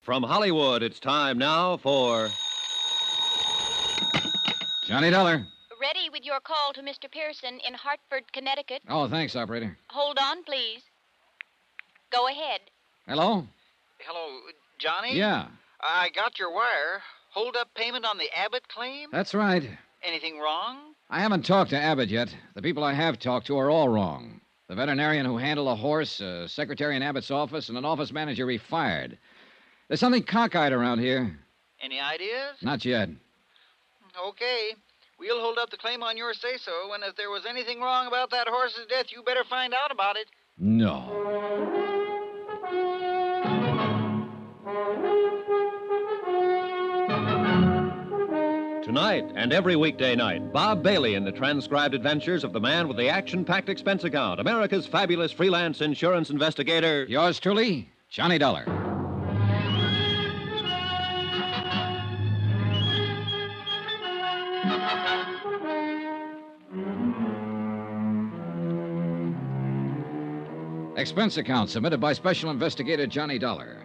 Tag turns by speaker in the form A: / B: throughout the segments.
A: From Hollywood, it's time now for
B: Johnny Dollar.
C: Ready with your call to Mr. Pearson in Hartford, Connecticut.
B: Oh, thanks, operator.
C: Hold on, please. Go ahead.
B: Hello?
D: Hello, Johnny?
B: Yeah,
D: I got your wire. Hold up payment on the Abbott claim?
B: that's right.
D: Anything wrong?
B: I haven't talked to Abbott yet. The people I have talked to are all wrong. The veterinarian who handled a horse, a secretary in Abbott's office, and an office manager he fired. There's something cockeyed around here.
D: Any ideas?
B: Not yet.
D: Okay. We'll hold up the claim on your say-so, and if there was anything wrong about that horse's death, you better find out about it.
B: No.
A: Tonight and every weekday night, Bob Bailey in the transcribed adventures of the man with the action-packed expense account, America's fabulous freelance insurance investigator.
B: Yours truly, Johnny Dollar. Expense account submitted by Special Investigator Johnny Dollar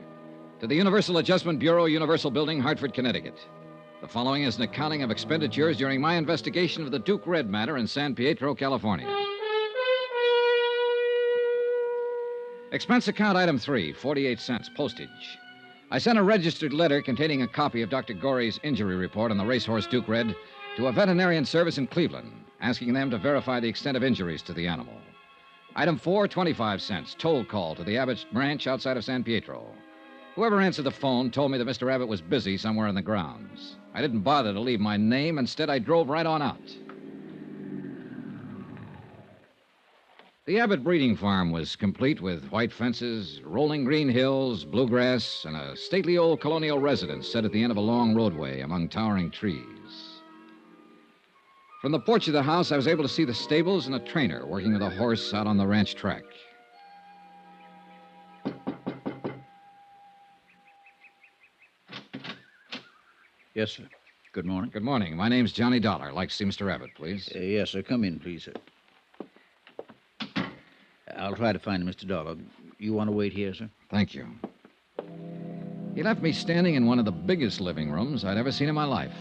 B: to the Universal Adjustment Bureau, Universal Building, Hartford, Connecticut. The following is an accounting of expenditures during my investigation of the Duke Red matter in San Pietro, California. Expense account item 3, 48 cents, postage. I sent a registered letter containing a copy of Dr. Gorey's injury report on the racehorse Duke Red to a veterinarian service in Cleveland, asking them to verify the extent of injuries to the animal. Item 4, 25 cents, toll call to the Abbott ranch outside of San Pietro. Whoever answered the phone told me that Mr. Abbott was busy somewhere in the grounds. I didn't bother to leave my name. Instead, I drove right on out. The Abbott breeding farm was complete with white fences, rolling green hills, bluegrass, and a stately old colonial residence set at the end of a long roadway among towering trees. From the porch of the house, I was able to see the stables and a trainer working with a horse out on the ranch track.
E: Yes, sir. Good morning.
B: Good morning. My name's Johnny Dollar. I'd like to see Mr. Abbott, please.
E: Yes, sir. Come in, please, sir. I'll try to find Mr. Dollar. You want to wait here, sir?
B: Thank you. He left me standing in one of the biggest living rooms I'd ever seen in my life.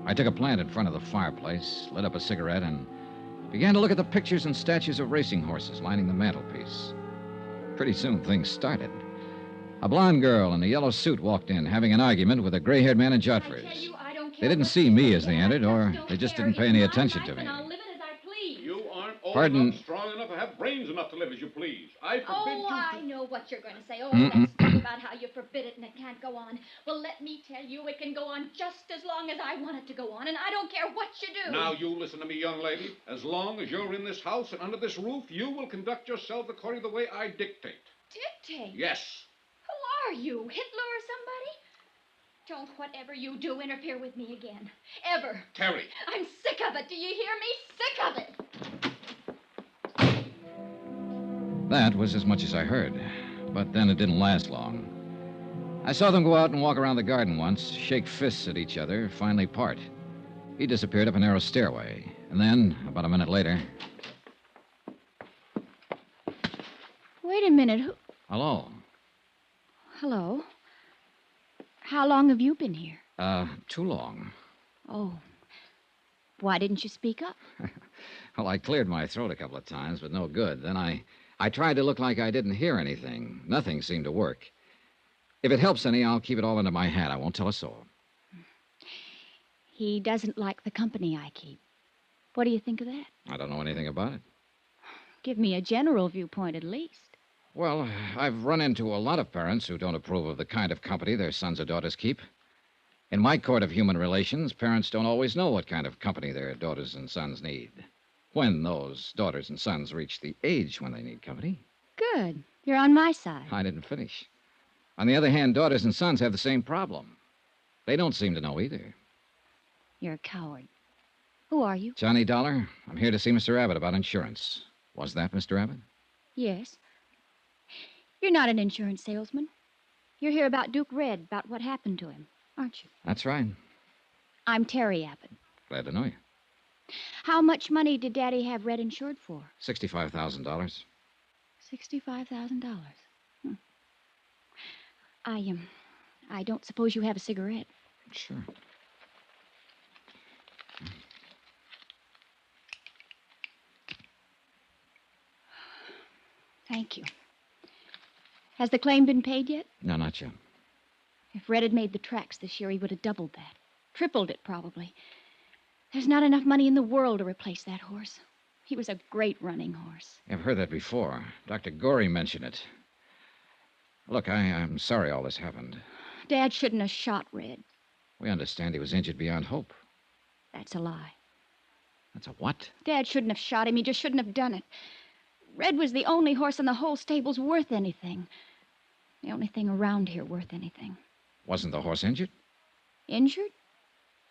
B: I took a plant in front of the fireplace, lit up a cigarette, and began to look at the pictures and statues of racing horses lining the mantelpiece. Pretty soon, things started. A blonde girl in a yellow suit walked in, having an argument with a gray-haired man in jodhpurs. They didn't see me as they entered, or they just didn't pay any attention to me.
F: You aren't old
B: Pardon?
F: enough, strong enough, or have brains enough to live as you please. I forbid you to...
G: I know what you're going to say. That stuff about how you forbid it and it can't go on. Well, let me tell you, it can go on just as long as I want it to go on, and I don't care what you do.
F: Now, you listen to me, young lady. As long as you're in this house and under this roof, you will conduct yourself according to the way I dictate.
G: Dictate?
F: Yes.
G: Who are you, Hitler or somebody? Don't, whatever you do, interfere with me again. Ever.
F: Terry.
G: I'm sick of it. Do you hear me? Sick of it.
B: That was as much as I heard, but then it didn't last long. I saw them go out and walk around the garden once, shake fists at each other, finally part. He disappeared up a narrow stairway, and then, about a minute later...
G: Wait a minute.
B: Hello.
G: Hello. How long have you been here?
B: Too long.
G: Oh. Why didn't you speak up?
B: Well, I cleared my throat a couple of times, but no good. Then I tried to look like I didn't hear anything. Nothing seemed to work. If it helps any, I'll keep it all under my hat. I won't tell a soul.
G: He doesn't like the company I keep. What do you think of that?
B: I don't know anything about it.
G: Give me a general viewpoint at least.
B: Well, I've run into a lot of parents who don't approve of the kind of company their sons or daughters keep. In my court of human relations, parents don't always know what kind of company their daughters and sons need. When those daughters and sons reach the age when they need company.
G: Good. You're on my side.
B: I didn't finish. On the other hand, daughters and sons have the same problem. They don't seem to know either.
G: You're a coward. Who are you?
B: Johnny Dollar, I'm here to see Mr. Abbott about insurance. Was that Mr. Abbott?
G: Yes. You're not an insurance salesman. You're here about Duke Red, about what happened to him, aren't you?
B: That's right.
G: I'm Terry Abbott.
B: Glad to know you.
G: How much money did Daddy have Red insured for?
B: $65,000.
G: $65,000. I don't suppose you have a cigarette.
B: Sure.
G: Thank you. Has the claim been paid yet?
B: No, not yet.
G: If Red had made the tracks this year, he would have doubled that. Tripled it, probably. There's not enough money in the world to replace that horse. He was a great running horse.
B: I've heard that before. Dr. Gorey mentioned it. Look, I'm sorry all this happened.
G: Dad shouldn't have shot Red.
B: We understand he was injured beyond hope.
G: That's a lie.
B: That's a what?
G: Dad shouldn't have shot him. He just shouldn't have done it. Red was the only horse in the whole stable's worth anything. The only thing around here worth anything.
B: Wasn't the horse injured?
G: Injured?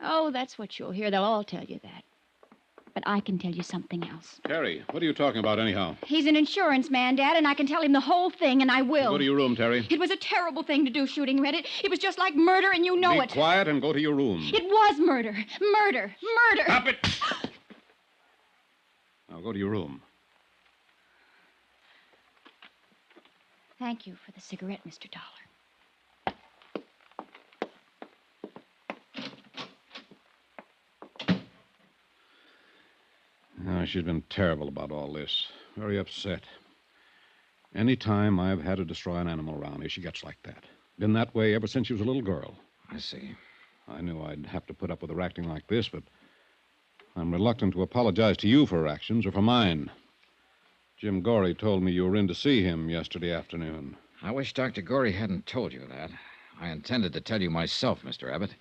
G: Oh, that's what you'll hear. They'll all tell you that. But I can tell you something else.
F: Terry, what are you talking about anyhow?
G: He's an insurance man, Dad, and I can tell him the whole thing, and I will.
F: Go to your room, Terry.
G: It was a terrible thing to do, shooting Red. It was just like murder, and you know
F: Be
G: it.
F: quiet and go to your room.
G: It was murder. Murder. Murder.
F: Stop it! Now go to your room.
G: Thank you for the cigarette, Mr. Dollar.
F: Oh, she's been terrible about all this. Very upset. Any time I've had to destroy an animal around here, she gets like that. Been that way ever since she was a little girl.
B: I see.
F: I knew I'd have to put up with her acting like this, but I'm reluctant to apologize to you for her actions or for mine. Jim Gorey told me you were in to see him yesterday afternoon.
B: I wish Dr. Gorey hadn't told you that. I intended to tell you myself, Mr. Abbott.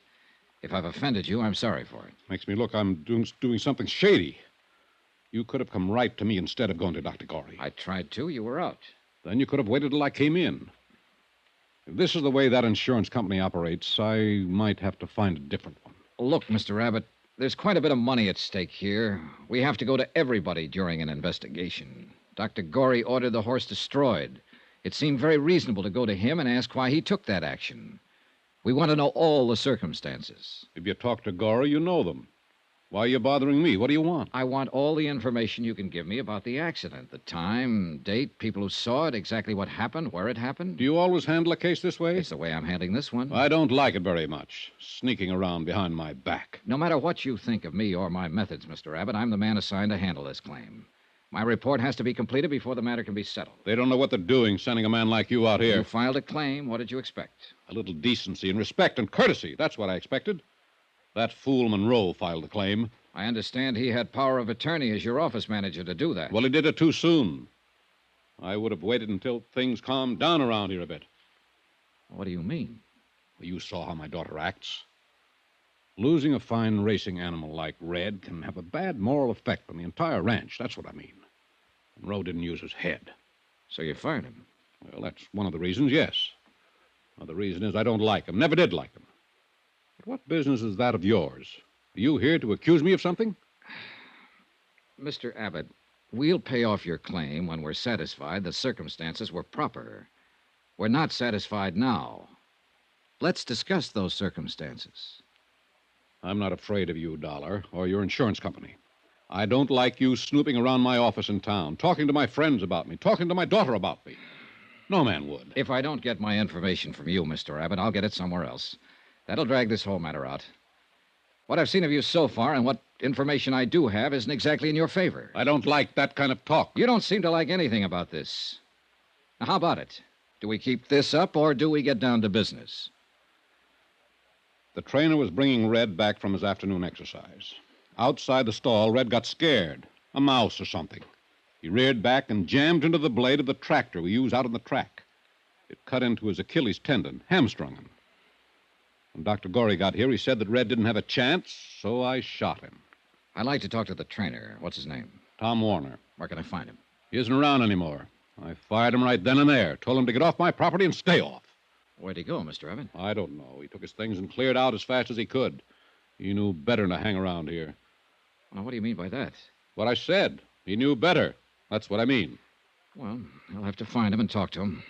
B: If I've offended you, I'm sorry for it.
F: Makes me look I'm doing something shady. You could have come right to me instead of going to Dr. Gorey.
B: I tried to. You were out.
F: Then you could have waited till I came in. If this is the way that insurance company operates, I might have to find a different one.
B: Look, Mr. Abbott, there's quite a bit of money at stake here. We have to go to everybody during an investigation. Dr. Gorey ordered the horse destroyed. It seemed very reasonable to go to him and ask why he took that action. We want to know all the circumstances.
F: If you talk to Gorey, you know them. Why are you bothering me? What do you want?
B: I want all the information you can give me about the accident. The time, date, people who saw it, exactly what happened, where it happened.
F: Do you always handle a case this way?
B: It's the way I'm handling this one.
F: I don't like it very much, sneaking around behind my back.
B: No matter what you think of me or my methods, Mr. Abbott, I'm the man assigned to handle this claim. My report has to be completed before the matter can be settled.
F: They don't know what they're doing, sending a man like you out here.
B: You filed a claim. What did you expect?
F: A little decency and respect and courtesy. That's what I expected. That fool Monroe filed the claim.
B: I understand he had power of attorney as your office manager to do that.
F: Well, he did it too soon. I would have waited until things calmed down around here a bit.
B: What do you mean?
F: Well, you saw how my daughter acts. Losing a fine racing animal like Red can have a bad moral effect on the entire ranch. That's what I mean. Monroe didn't use his head.
B: So you fired him?
F: Well, that's one of the reasons, yes. Another reason is I don't like him. Never did like him. But what business is that of yours? Are you here to accuse me of something?
B: Mr. Abbott, we'll pay off your claim when we're satisfied the circumstances were proper. We're not satisfied now. Let's discuss those circumstances.
F: I'm not afraid of you, Dollar, or your insurance company. I don't like you snooping around my office in town, talking to my friends about me, talking to my daughter about me. No man would.
B: If I don't get my information from you, Mr. Abbott, I'll get it somewhere else. That'll drag this whole matter out. What I've seen of you so far and what information I do have isn't exactly in your favor.
F: I don't like that kind of talk.
B: You don't seem to like anything about this. Now, how about it? Do we keep this up or do we get down to business?
F: The trainer was bringing Red back from his afternoon exercise. Outside the stall, Red got scared. A mouse or something. He reared back and jammed into the blade of the tractor we use out on the track. It cut into his Achilles tendon, hamstrung him. When Dr. Gorey got here, he said that Red didn't have a chance, so I shot him.
B: I'd like to talk to the trainer. What's his name?
F: Tom Warner.
B: Where can I find him?
F: He isn't around anymore. I fired him right then and there. Told him to get off my property and stay off.
B: Where'd he go, Mr. Abbott?
F: I don't know. He took his things and cleared out as fast as he could. He knew better than to hang around here.
B: Well, what do you mean by that?
F: What I said. He knew better. That's what I mean.
B: Well, I'll have to find him and talk to him.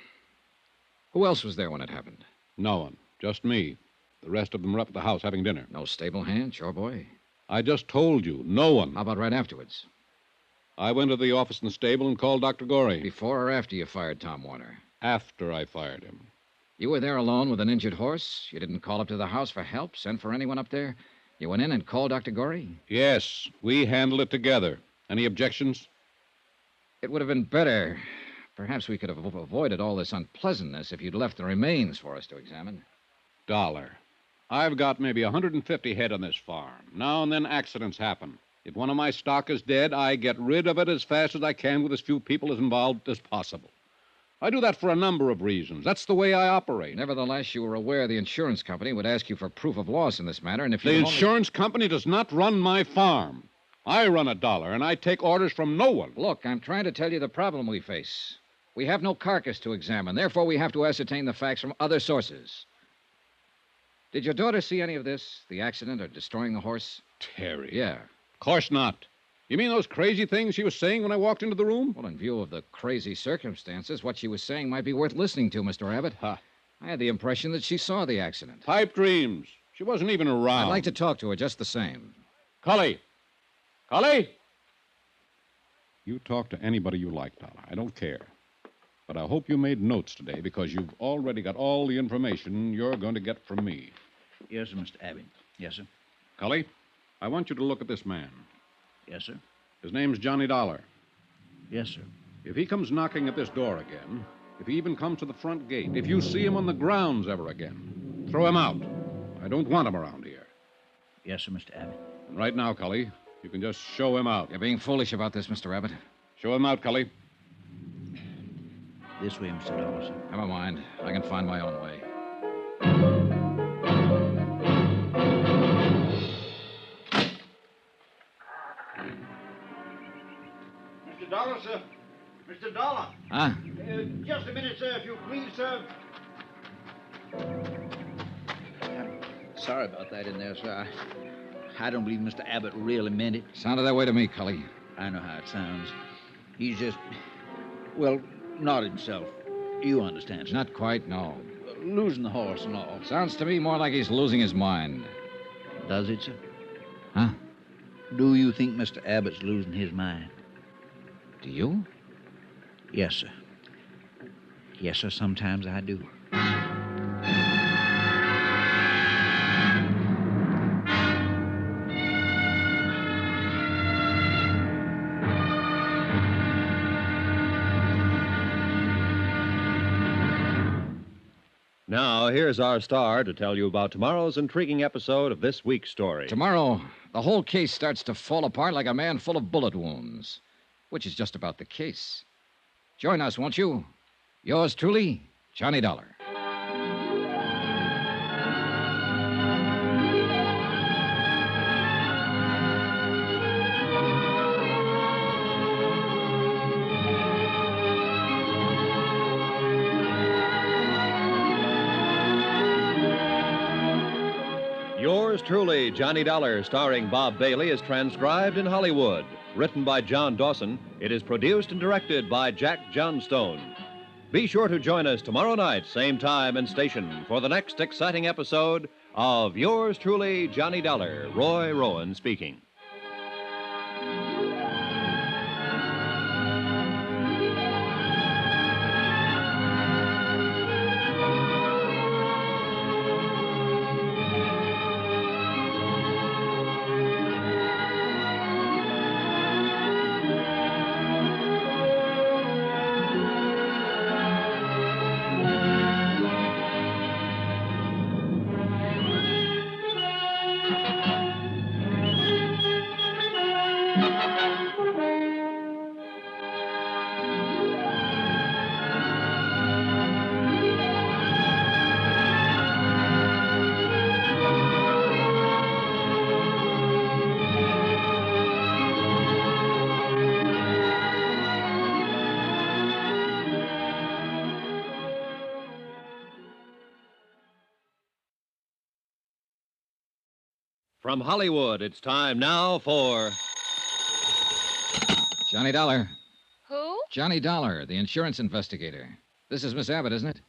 B: Who else was there when it happened?
F: No one. Just me. The rest of them were up at the house having dinner.
B: No stable hand, chore boy?
F: I just told you. No one.
B: How about right afterwards?
F: I went to the office in the stable and called Dr. Gorey.
B: Before or after you fired Tom Warner?
F: After I fired him.
B: You were there alone with an injured horse. You didn't call up to the house for help, send for anyone up there. You went in and called Dr. Gorey?
F: Yes, we handled it together. Any objections?
B: It would have been better. Perhaps we could have avoided all this unpleasantness if you'd left the remains for us to examine.
F: Dollar. I've got maybe 150 head on this farm. Now and then accidents happen. If one of my stock is dead, I get rid of it as fast as I can with as few people as involved as possible. I do that for a number of reasons. That's the way I operate.
B: Nevertheless, you were aware the insurance company would ask you for proof of loss in this matter, and if you...
F: The insurance company does not run my farm. I run a dollar, and I take orders from no one.
B: Look, I'm trying to tell you the problem we face. We have no carcass to examine. Therefore, we have to ascertain the facts from other sources. Did your daughter see any of this? The accident or destroying the horse?
F: Terry.
B: Yeah.
F: Of course not. You mean those crazy things she was saying when I walked into the room?
B: Well, in view of the crazy circumstances, what she was saying might be worth listening to, Mr. Abbott.
F: Huh.
B: I had the impression that she saw the accident.
F: Pipe dreams. She wasn't even around.
B: I'd like to talk to her just the same.
F: Cully! Cully! You talk to anybody you like, Dollar. I don't care. But I hope you made notes today because you've already got all the information you're going to get from me.
E: Yes, sir, Mr. Abbott. Yes, sir.
F: Cully, I want you to look at this man.
E: Yes, sir.
F: His name's Johnny Dollar.
E: Yes, sir.
F: If he comes knocking at this door again, if he even comes to the front gate, if you see him on the grounds ever again, throw him out. I don't want him around here.
E: Yes, sir, Mr. Abbott.
F: And right now, Cully, you can just show him out.
B: You're being foolish about this, Mr. Abbott.
F: Show him out, Cully.
E: This way, Mr. Dollar, sir.
B: Never mind. I can find my own way.
H: Mr. Dollar, sir. Mr. Dollar.
B: Huh?
H: Just a minute, sir, if you please, sir.
E: Sorry about that in there, sir. I don't believe Mr. Abbott really meant it.
B: Sounded that way to me, Cully.
E: I know how it sounds. He's just, well, not himself. You understand, sir.
B: Not quite, no.
E: Losing the horse and all.
B: Sounds to me more like he's losing his mind.
E: Does it, sir?
B: Huh?
E: Do you think Mr. Abbott's losing his mind?
B: Do you?
E: Yes, sir. Yes, sir, sometimes I do.
A: Now, here's our star to tell you about tomorrow's intriguing episode of this week's story.
B: Tomorrow, the whole case starts to fall apart like a man full of bullet wounds, which is just about the case. Join us, won't you? Yours truly, Johnny Dollar.
A: Yours truly, Johnny Dollar, starring Bob Bailey, is transcribed in Hollywood. Written by John Dawson, it is produced and directed by Jack Johnstone. Be sure to join us tomorrow night, same time and station, for the next exciting episode of Yours truly, Johnny Dollar. Roy Rowan speaking. From Hollywood, it's time now for...
B: Johnny Dollar.
C: Who?
B: Johnny Dollar, the insurance investigator. This is Miss Abbott, isn't it?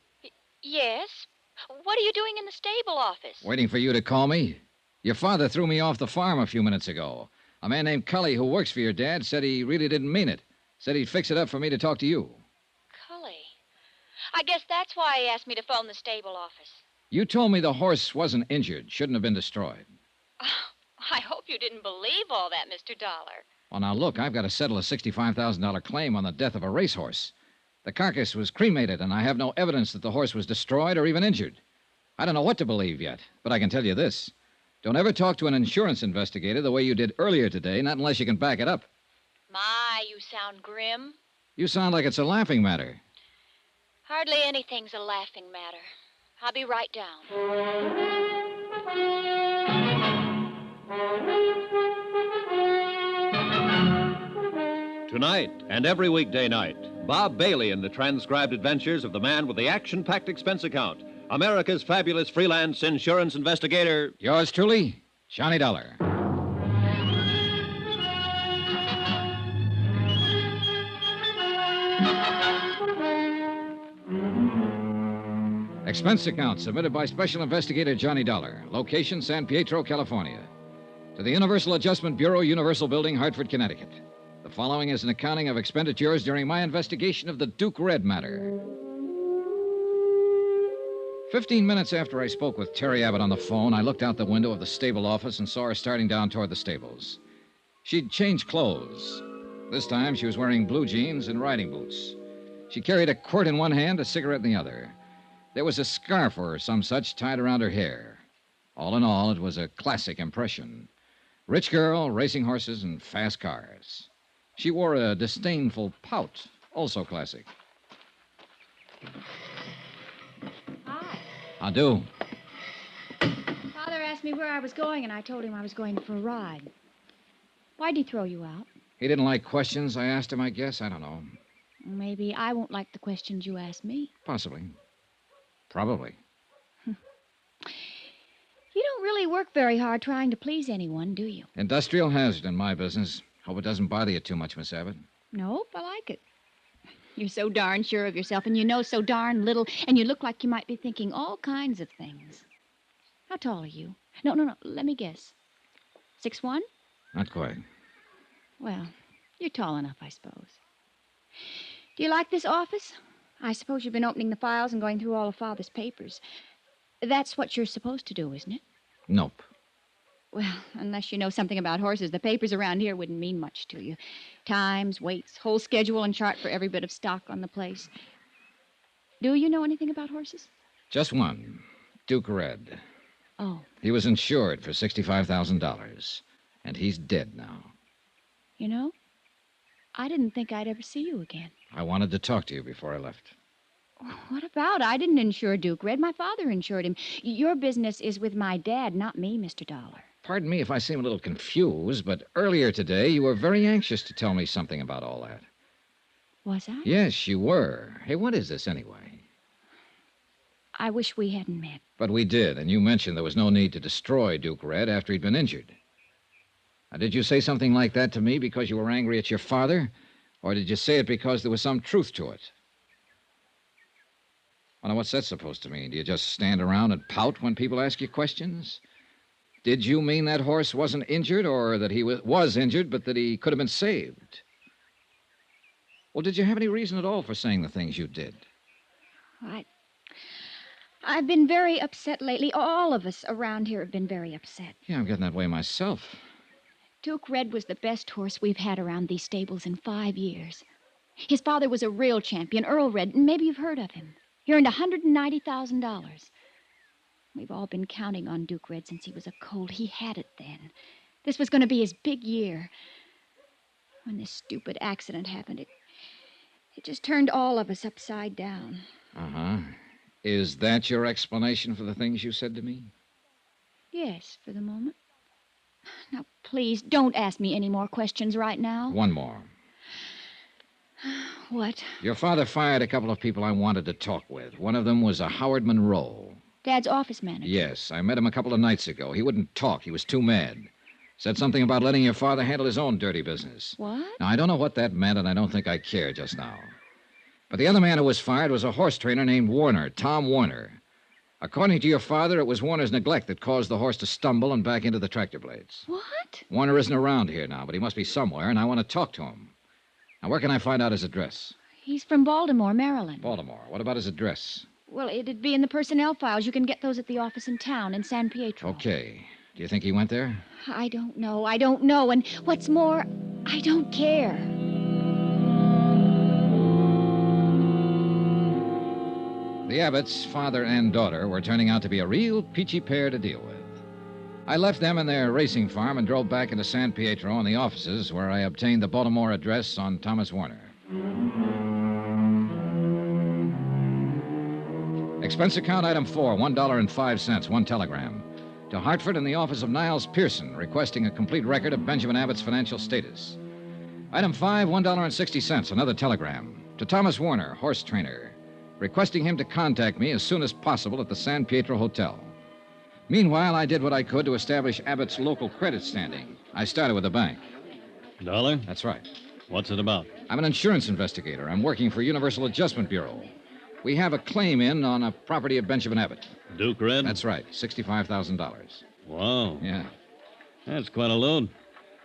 C: Yes. What are you doing in the stable office?
B: Waiting for you to call me. Your father threw me off the farm a few minutes ago. A man named Cully who works for your dad said he really didn't mean it. Said he'd fix it up for me to talk to you.
C: Cully. I guess that's why he asked me to phone the stable office.
B: You told me the horse wasn't injured, shouldn't have been destroyed.
C: Oh, I hope you didn't believe all that, Mr. Dollar.
B: Well, now look, I've got to settle a $65,000 claim on the death of a racehorse. The carcass was cremated, and I have no evidence that the horse was destroyed or even injured. I don't know what to believe yet, but I can tell you this. Don't ever talk to an insurance investigator the way you did earlier today, not unless you can back it up.
C: My, you sound grim.
B: You sound like it's a laughing matter.
C: Hardly anything's a laughing matter. I'll be right down.
A: Tonight and every weekday night, Bob Bailey in the transcribed adventures of the man with the action-packed expense account, America's fabulous freelance insurance investigator.
B: Yours truly, Johnny Dollar. Expense account submitted by Special Investigator Johnny Dollar. Location, San Pietro, California. To the Universal Adjustment Bureau, Universal Building, Hartford, Connecticut. The following is an accounting of expenditures during my investigation of the Duke Red matter. 15 minutes after I spoke with Terry Abbott on the phone, I looked out the window of the stable office and saw her starting down toward the stables. She'd changed clothes. This time she was wearing blue jeans and riding boots. She carried a quirt in one hand, a cigarette in the other. There was a scarf or some such tied around her hair. All in all, it was a classic impression. Rich girl, racing horses, and fast cars. She wore a disdainful pout, also classic.
G: Hi.
B: How do?
G: Father asked me where I was going, and I told him I was going for a ride. Why'd he throw you out?
B: He didn't like questions I asked him, I guess. I don't know.
G: Maybe I won't like the questions you ask me.
B: Possibly. Probably.
G: You don't really work very hard trying to please anyone, do you?
B: Industrial hazard in my business. Hope it doesn't bother you too much, Miss Abbott.
G: Nope, I like it. You're so darn sure of yourself, and you know so darn little, and you look like you might be thinking all kinds of things. How tall are you? No, let me guess. 6'1"?
B: Not quite.
G: Well, you're tall enough, I suppose. Do you like this office? I suppose you've been opening the files and going through all of Father's papers. That's what you're supposed to do, isn't it?
B: Nope.
G: Well, unless you know something about horses, the papers around here wouldn't mean much to you. Times, weights, whole schedule and chart for every bit of stock on the place. Do you know anything about horses?
B: Just one. Duke Red.
G: Oh.
B: He was insured for $65,000. And he's dead now.
G: You know, I didn't think I'd ever see you again.
B: I wanted to talk to you before I left.
G: What about? I didn't insure Duke Red. My father insured him. Your business is with my dad, not me, Mr. Dollar.
B: Pardon me if I seem a little confused, but earlier today you were very anxious to tell me something about all that.
G: Was I?
B: Yes, you were. Hey, what is this anyway?
G: I wish we hadn't met.
B: But we did, and you mentioned there was no need to destroy Duke Red after he'd been injured. Now, did you say something like that to me because you were angry at your father? Or did you say it because there was some truth to it? Well, now, what's that supposed to mean? Do you just stand around and pout when people ask you questions? Did you mean that horse wasn't injured, or that he was injured, but that he could have been saved? Well, did you have any reason at all for saying the things you did?
G: I've been very upset lately. All of us around here have been very upset.
B: Yeah, I'm getting that way myself.
G: Duke Red was the best horse we've had around these stables in 5 years. His father was a real champion, Earl Red, and maybe you've heard of him. He earned $190,000. We've all been counting on Duke Red since he was a colt. He had it then. This was going to be his big year. When this stupid accident happened, it just turned all of us upside down.
B: Uh-huh. Is that your explanation for the things you said to me?
G: Yes, for the moment. Now, please, don't ask me any more questions right now.
B: One more.
G: What?
B: Your father fired a couple of people I wanted to talk with. One of them was a Howard Monroe.
G: Dad's office manager.
B: Yes, I met him a couple of nights ago. He wouldn't talk. He was too mad. Said something about letting your father handle his own dirty business.
G: What?
B: Now, I don't know what that meant, and I don't think I care just now. But the other man who was fired was a horse trainer named Warner, Tom Warner. According to your father, it was Warner's neglect that caused the horse to stumble and back into the tractor blades.
G: What?
B: Warner isn't around here now, but he must be somewhere, and I want to talk to him. Now, where can I find out his address?
G: He's from Baltimore, Maryland.
B: Baltimore. What about his address?
G: Well, it'd be in the personnel files. You can get those at the office in town, in San Pietro.
B: Okay. Do you think he went there?
G: I don't know. And what's more, I don't care.
B: The Abbotts, father and daughter, were turning out to be a real peachy pair to deal with. I left them in their racing farm and drove back into San Pietro and the offices where I obtained the Baltimore address on Thomas Warner. Expense account item 4, $1.05, one telegram. To Hartford and the office of Niles Pearson, requesting a complete record of Benjamin Abbott's financial status. Item 5, $1.60, another telegram. To Thomas Warner, horse trainer, requesting him to contact me as soon as possible at the San Pietro Hotel. Meanwhile, I did what I could to establish Abbott's local credit standing. I started with a bank.
I: Dollar?
B: That's right.
I: What's it about?
B: I'm an insurance investigator. I'm working for Universal Adjustment Bureau. We have a claim in on a property of Benjamin Abbott.
I: Duke Red?
B: That's right, $65,000.
I: Wow.
B: Yeah.
I: That's quite a load.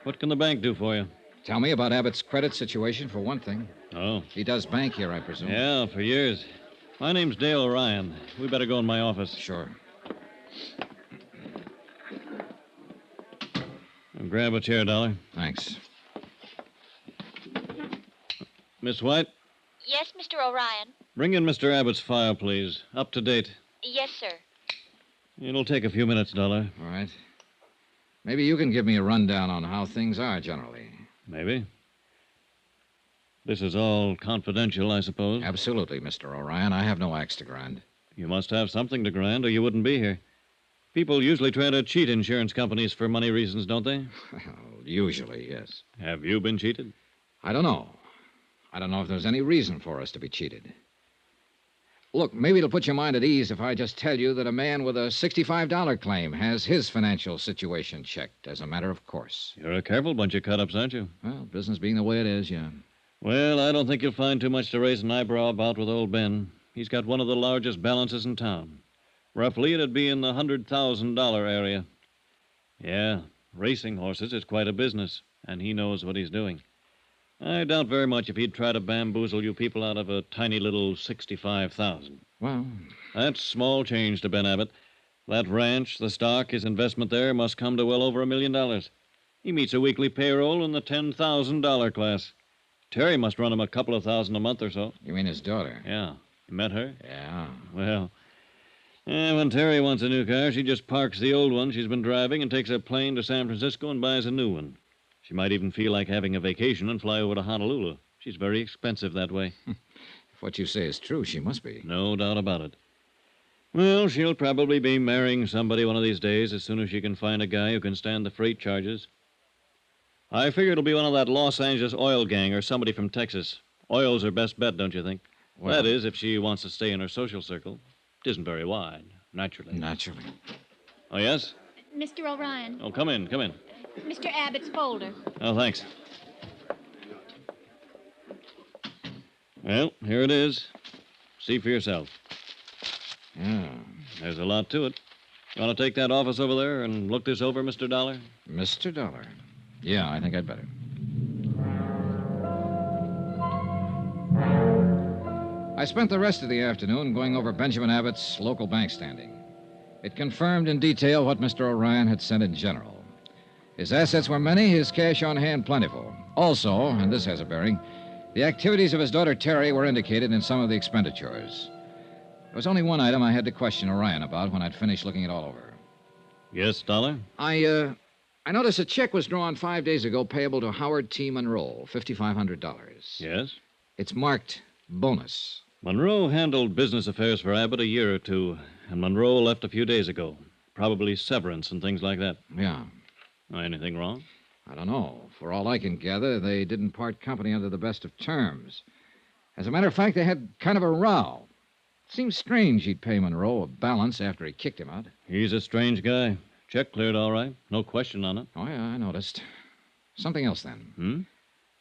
I: What can the bank do for you?
B: Tell me about Abbott's credit situation, for one thing.
I: Oh.
B: He does bank here, I presume.
I: Yeah, for years. My name's Dale Ryan. We better go in my office.
B: Sure.
I: Grab a chair, Dollar.
B: Thanks.
I: Miss White,
C: Yes, Mr. O'Ryan.
I: bring in Mr. Abbott's file, please. Up to date.
C: Yes, sir.
I: It'll take a few minutes, Dollar.
B: All right. Maybe you can give me a rundown on how things are generally.
I: Maybe. This is all confidential, I suppose.
B: Absolutely, Mr. O'Ryan. I have no axe to grind.
I: You must have something to grind, or you wouldn't be here. People usually try to cheat insurance companies for money reasons, don't they?
B: Well, usually, yes.
I: Have you been cheated?
B: I don't know. I don't know if there's any reason for us to be cheated. Look, maybe it'll put your mind at ease if I just tell you that a man with a $65 claim has his financial situation checked as a matter of course.
I: You're a careful bunch of cut-ups, aren't you?
B: Well, business being the way it is, yeah.
I: Well, I don't think you'll find too much to raise an eyebrow about with old Ben. He's got one of the largest balances in town. Roughly, it'd be in the $100,000 area. Yeah, racing horses is quite a business, and he knows what he's doing. I doubt very much if he'd try to bamboozle you people out of a tiny little $65,000.
B: Well,
I: That's small change to Ben Abbott. That ranch, the stock, his investment there must come to well over $1 million. He meets a weekly payroll in the $10,000 class. Terry must run him a couple of thousand a month or so.
B: you mean his daughter?
I: Yeah. You met her?
B: Yeah.
I: Well, when Terry wants a new car, she just parks the old one she's been driving and takes a plane to San Francisco and buys a new one. She might even feel like having a vacation and fly over to Honolulu. She's very expensive that way.
B: If what you say is true, she must be.
I: No doubt about it. Well, she'll probably be marrying somebody one of these days as soon as she can find a guy who can stand the freight charges. I figure it'll be one of that Los Angeles oil gang or somebody from Texas. Oil's her best bet, don't you think?
B: Well,
I: That is, if she wants to stay in her social circle. It isn't very wide, naturally.
B: naturally.
I: Oh, yes?
G: Mr. O'Ryan,
I: Oh, come in, come in.
G: Mr. Abbott's folder.
I: Oh, thanks. Well, here it is. See for yourself.
B: Yeah.
I: There's a lot to it. You want to take that office over there and look this over, Mr. Dollar?
B: Mr. Dollar. Yeah, I think I'd better. I spent the rest of the afternoon going over Benjamin Abbott's local bank standing. It confirmed in detail what Mr. O'Ryan had said in general. His assets were many, his cash on hand plentiful. Also, and this has a bearing, the activities of his daughter Terry were indicated in some of the expenditures. There was only one item I had to question O'Ryan about when I'd finished looking it all over.
I: Yes, Dollar?
B: I noticed a check was drawn 5 days ago payable to Howard T. Monroe, $5,500.
I: Yes?
B: It's marked bonus.
I: Monroe handled business affairs for Abbott a year or two, and Monroe left a few days ago. Probably severance and things like that.
B: Yeah.
I: Anything wrong?
B: I don't know. For all I can gather, they didn't part company under the best of terms. As a matter of fact, they had kind of a row. It seems strange he'd pay Monroe a balance after he kicked him out.
I: He's a strange guy. Check cleared all right. No question on it.
B: Oh, yeah, I noticed. Something else, then.
I: Hmm?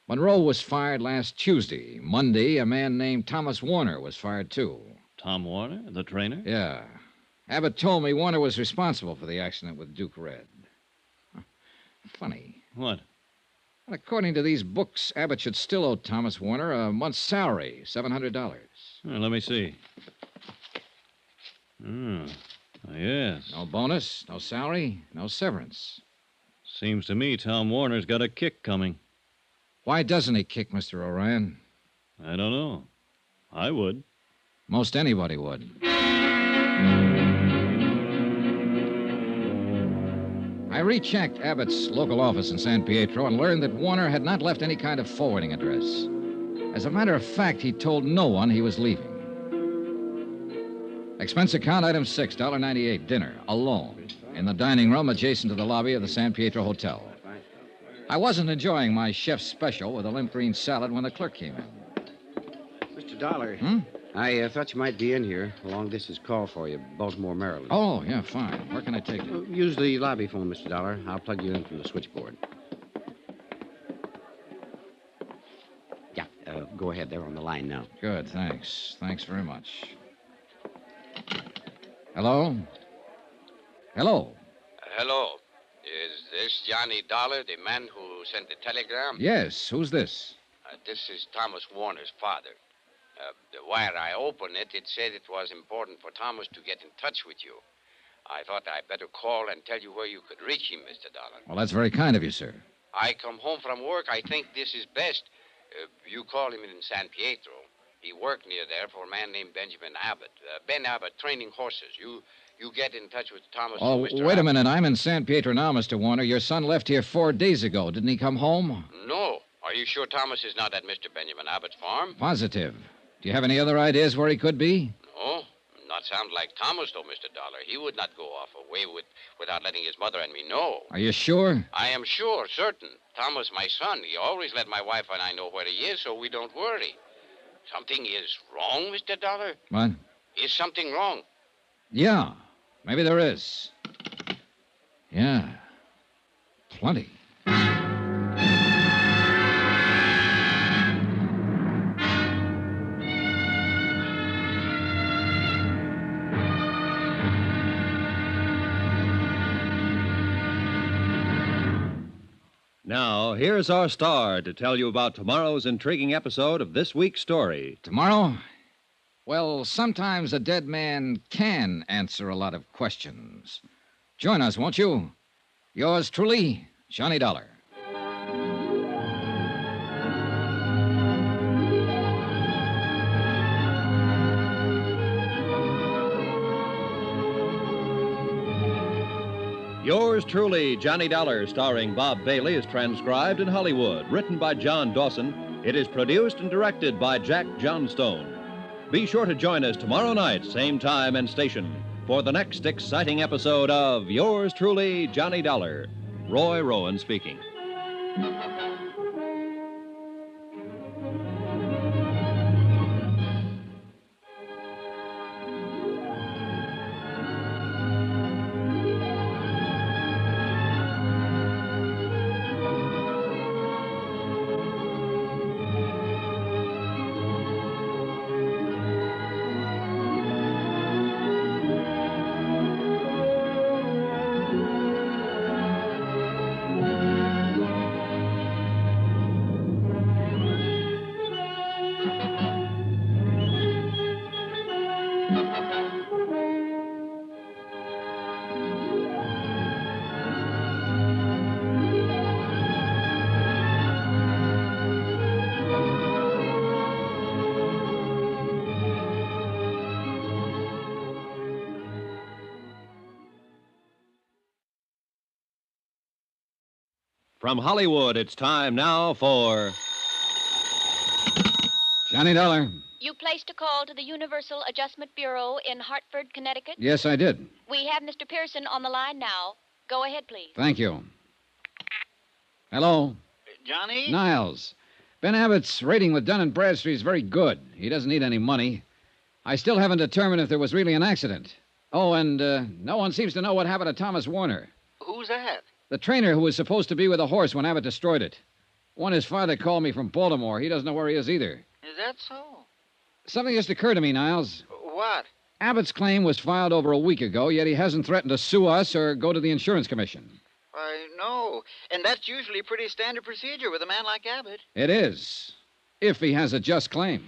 B: Monroe was fired last Tuesday. Monday, a man named Thomas Warner was fired, too.
I: Tom Warner, the trainer?
B: Yeah. Abbott told me Warner was responsible for the accident with Duke Red. Funny.
I: What?
B: Well, according to these books, Abbott should still owe Thomas Warner a month's salary, $700.
I: Well, let me see. Yes.
B: No bonus, no salary, no severance.
I: Seems to me Tom Warner's got a kick coming.
B: Why doesn't he kick, Mr. Orion?
I: I don't know. I would.
B: Most anybody would. I rechecked Abbott's local office in San Pietro and learned that Warner had not left any kind of forwarding address. As a matter of fact, he told no one he was leaving. Expense account item 6, $1.98, dinner, alone, in the dining room adjacent to the lobby of the San Pietro Hotel. I wasn't enjoying my chef's special with a limp green salad when the clerk came in.
J: Mr. Dollar.
B: Hmm?
J: I thought you might be in here. A long-distance call for you, Baltimore, Maryland.
B: Oh, yeah, fine. Where can I take you?
J: Use the lobby phone, Mr. Dollar. I'll plug you in from the switchboard. Yeah, go ahead. They're on the line now.
B: Good, thanks. Thanks very much. Hello? Hello?
K: Hello. Is this Johnny Dollar, the man who sent the telegram?
B: Yes, who's this?
K: This is Thomas Warner's father. The wire I opened it said it was important for Thomas to get in touch with you. I thought I'd better call and tell you where you could reach him, Mr. Dollar.
B: Well, that's very kind of you, sir.
K: I come home from work. I think this is best. You call him in San Pietro. He worked near there for a man named Benjamin Abbott. Ben Abbott, training horses. You get in touch with Thomas.
B: Oh,
K: Mr.
B: wait a
K: Abbott.
B: minute. I'm in San Pietro now, Mr. Warner. Your son left here 4 days ago. Didn't he come home?
K: No. Are you sure Thomas is not at Mr. Benjamin Abbott's farm?
B: Positive. Do you have any other ideas where he could be?
K: No. Not sound like Thomas, though, Mr. Dollar. He would not go off away without letting his mother and me know.
B: Are you sure?
K: I am sure, certain. Thomas, my son, he always let my wife and I know where he is, so we don't worry. Something is wrong, Mr. Dollar?
B: What?
K: Is something wrong?
B: Yeah. Maybe there is. Yeah. Plenty.
A: Now, here's our star to tell you about tomorrow's intriguing episode of this week's story.
B: Tomorrow? Well, sometimes a dead man can answer a lot of questions. Join us, won't you? Yours truly, Johnny Dollar.
A: Yours truly, Johnny Dollar, starring Bob Bailey, is transcribed in Hollywood. Written by John Dawson, it is produced and directed by Jack Johnstone. Be sure to join us tomorrow night, same time and station, for the next exciting episode of Yours truly, Johnny Dollar. Roy Rowan speaking. From Hollywood, it's time now for
B: Johnny Dollar.
C: You placed a call to the Universal Adjustment Bureau in Hartford, Connecticut?
B: Yes, I did.
C: We have Mr. Pearson on the line now. Go ahead, please.
B: Thank you. Hello?
D: Johnny?
B: Niles. Ben Abbott's rating with Dun & Bradstreet is very good. He doesn't need any money. I still haven't determined if there was really an accident. Oh, and no one seems to know what happened to Thomas Warner.
D: Who's that?
B: The trainer who was supposed to be with the horse when Abbott destroyed it. One his father called me from Baltimore. He doesn't know where he is either.
D: Is that so?
B: Something just occurred to me, Niles.
D: What?
B: Abbott's claim was filed over a week ago, yet he hasn't threatened to sue us or go to the insurance commission.
D: Why, No, and that's usually pretty standard procedure with a man like Abbott.
B: It is, if he has a just claim.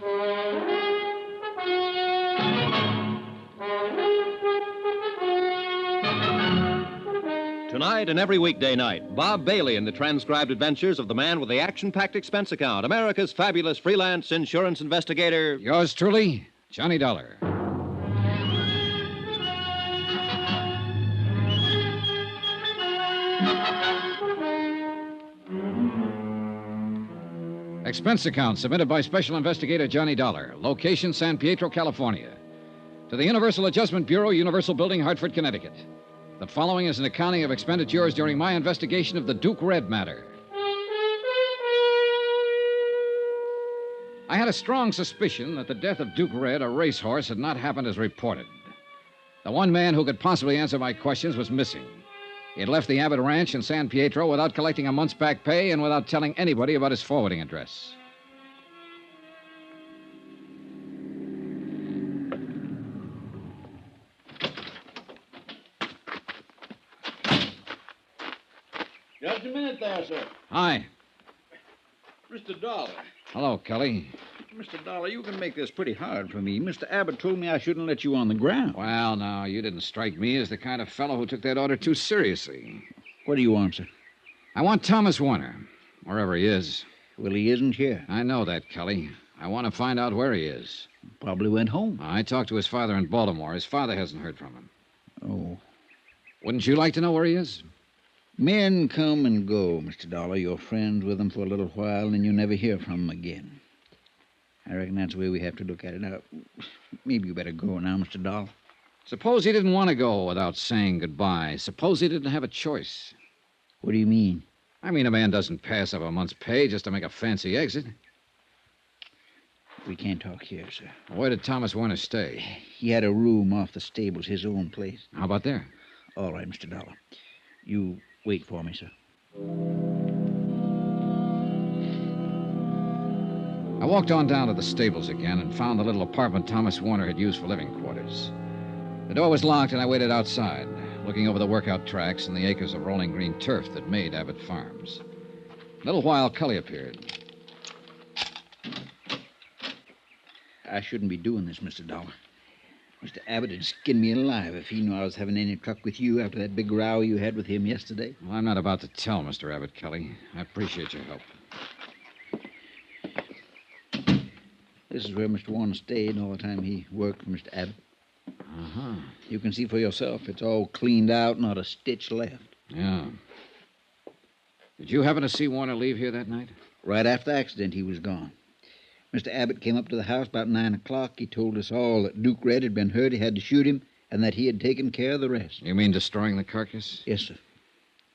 A: Tonight and every weekday night, Bob Bailey in the transcribed adventures of the man with the action-packed expense account, America's fabulous freelance insurance investigator.
B: Yours truly, Johnny Dollar. Expense account submitted by Special Investigator Johnny Dollar. Location, San Pietro, California. To the Universal Adjustment Bureau, Universal Building, Hartford, Connecticut. The following is an accounting of expenditures during my investigation of the Duke Red matter. I had a strong suspicion that the death of Duke Red, a racehorse, had not happened as reported. The one man who could possibly answer my questions was missing. He had left the Abbott Ranch in San Pietro without collecting a month's back pay and without telling anybody about his forwarding address.
H: Just a minute there, sir.
B: Hi.
H: Mr. Dollar.
B: Hello, Kelly.
E: Mr. Dollar, you can make this pretty hard for me. Mr. Abbott told me I shouldn't let you on the ground.
B: Well, now, you didn't strike me as the kind of fellow who took that order too seriously.
E: What do you want, sir?
B: I want Thomas Warner, wherever he is.
E: Well, he isn't here.
B: I know that, Kelly. I want to find out where he is.
E: Probably went home.
B: I talked to his father in Baltimore. His father hasn't heard from him.
E: Oh.
B: Wouldn't you like to know where he is?
E: Men come and go, Mr. Dollar. You're friends with them for a little while, and you never hear from them again. I reckon that's the way we have to look at it. Now, maybe you better go now, Mr. Dollar.
B: Suppose he didn't want to go without saying goodbye. Suppose he didn't have a choice.
E: What do you mean?
B: I mean, a man doesn't pass up a month's pay just to make a fancy exit.
E: We can't talk here, sir.
B: Where did Thomas Warner stay?
E: He had a room off the stables, his own place.
B: How about there?
E: All right, Mr. Dollar. You wait for me, sir.
B: I walked on down to the stables again and found the little apartment Thomas Warner had used for living quarters. The door was locked, and I waited outside, looking over the workout tracks and the acres of rolling green turf that made Abbott Farms. A little while, Cully appeared.
E: I shouldn't be doing this, Mr. Dollar. Mr. Abbott would skin me alive if he knew I was having any truck with you after that big row you had with him yesterday.
B: Well, I'm not about to tell Mr. Abbott, Kelly. I appreciate your help.
E: This is where Mr. Warner stayed all the time he worked for Mr. Abbott.
B: Uh-huh.
E: You can see for yourself. It's all cleaned out, not a stitch left.
B: Yeah. Did you happen to see Warner leave here that night?
E: Right after the accident, he was gone. Mr. Abbott came up to the house about 9 o'clock. He told us all that Duke Red had been hurt, he had to shoot him, and that he had taken care of the rest.
B: You mean destroying the carcass?
E: Yes, sir.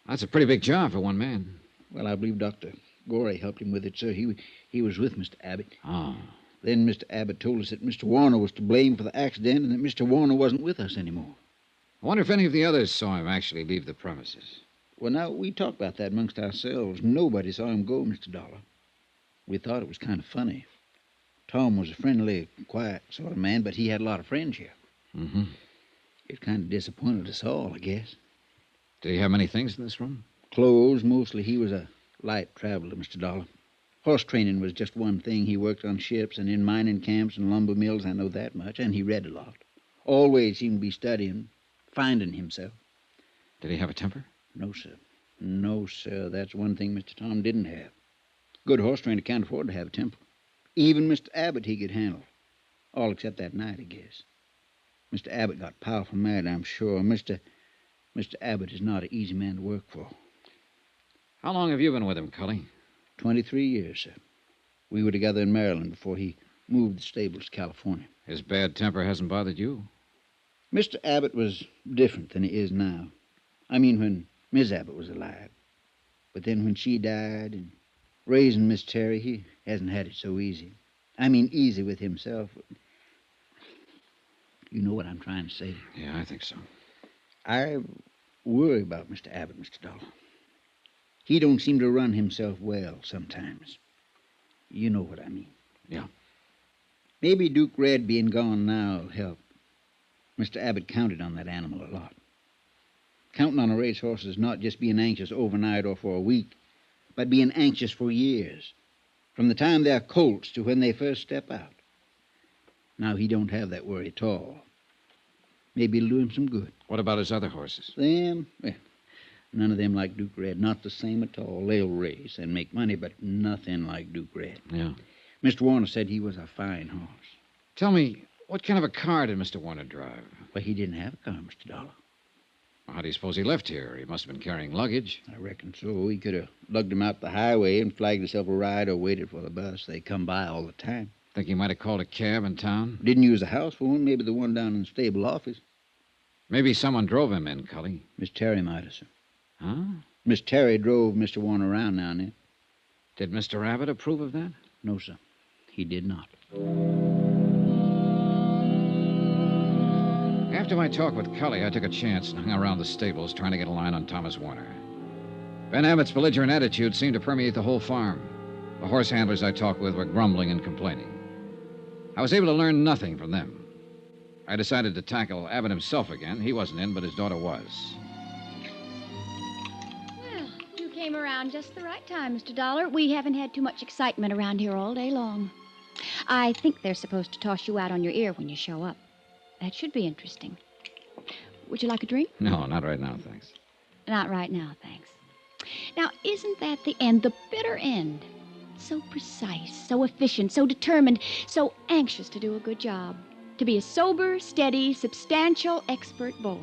B: That's a pretty big job for one man.
E: Well, I believe Dr. Gorey helped him with it, sir. He was with Mr. Abbott.
B: Oh.
E: Then Mr. Abbott told us that Mr. Warner was to blame for the accident and that Mr. Warner wasn't with us anymore.
B: I wonder if any of the others saw him actually leave the premises.
E: Well, now, we talked about that amongst ourselves. Nobody saw him go, Mr. Dollar. We thought it was kind of funny. Tom was a friendly, quiet sort of man, but he had a lot of friends here.
B: Mm-hmm.
E: It kind of disappointed us all, I guess.
B: Did he have many things in this room?
E: Clothes, mostly. He was a light traveler, Mr. Dollar. Horse training was just one thing. He worked on ships and in mining camps and lumber mills, I know that much, and he read a lot. Always seemed to be studying, finding himself.
B: Did he have a temper?
E: No, sir. No, sir. That's one thing Mr. Tom didn't have. Good horse trainer can't afford to have a temper. Even Mr. Abbott he could handle. All except that night, I guess. Mr. Abbott got powerful mad, I'm sure. Mr. Abbott is not an easy man to work for.
B: How long have you been with him, Cully?
E: 23 years, sir. We were together in Maryland before he moved the stables to California.
B: His bad temper hasn't bothered you?
E: Mr. Abbott was different than he is now. I mean, when Miss Abbott was alive. But then when she died and raising Miss Terry, he hasn't had it so easy. I mean, easy with himself. You know what I'm trying to say.
B: Yeah, I think so.
E: I worry about Mr. Abbott, Mr. Dollar. He don't seem to run himself well sometimes. You know what I mean.
B: Yeah.
E: Maybe Duke Red being gone now will help. Mr. Abbott counted on that animal a lot. Counting on a racehorse is not just being anxious overnight or for a week, but being anxious for years, from the time they're colts to when they first step out. Now, he don't have that worry at all. Maybe it'll do him some good.
B: What about his other horses?
E: Them? Well, none of them like Duke Red. Not the same at all. They'll race and make money, but nothing like Duke Red.
B: Yeah.
E: Mr. Warner said he was a fine horse.
B: Tell me, what kind of a car did Mr. Warner drive?
E: Well, he didn't have a car, Mr. Dollar.
B: How do you suppose he left here? He must have been carrying luggage.
E: I reckon so. He could have lugged him out the highway and flagged himself a ride or waited for the bus. They come by all the time.
B: Think he might have called a cab in town?
E: Didn't use a house phone. Maybe the one down in the stable office.
B: Maybe someone drove him in, Cully.
E: Miss Terry might have, sir.
B: Huh?
E: Miss Terry drove Mr. Warner around now and then.
B: Did Mr. Abbott approve of that?
E: No, sir. He did not.
B: After my talk with Cully, I took a chance and hung around the stables trying to get a line on Thomas Warner. Ben Abbott's belligerent attitude seemed to permeate the whole farm. The horse handlers I talked with were grumbling and complaining. I was able to learn nothing from them. I decided to tackle Abbott himself again. He wasn't in, but his daughter was.
G: Well, you came around just the right time, Mr. Dollar. We haven't had too much excitement around here all day long. I think they're supposed to toss you out on your ear when you show up. That should be interesting. Would you like a drink?
B: No, not right now, thanks.
G: Not right now, thanks. Now, isn't that the end, the bitter end? So precise, so efficient, so determined, so anxious to do a good job. To be a sober, steady, substantial, expert bore.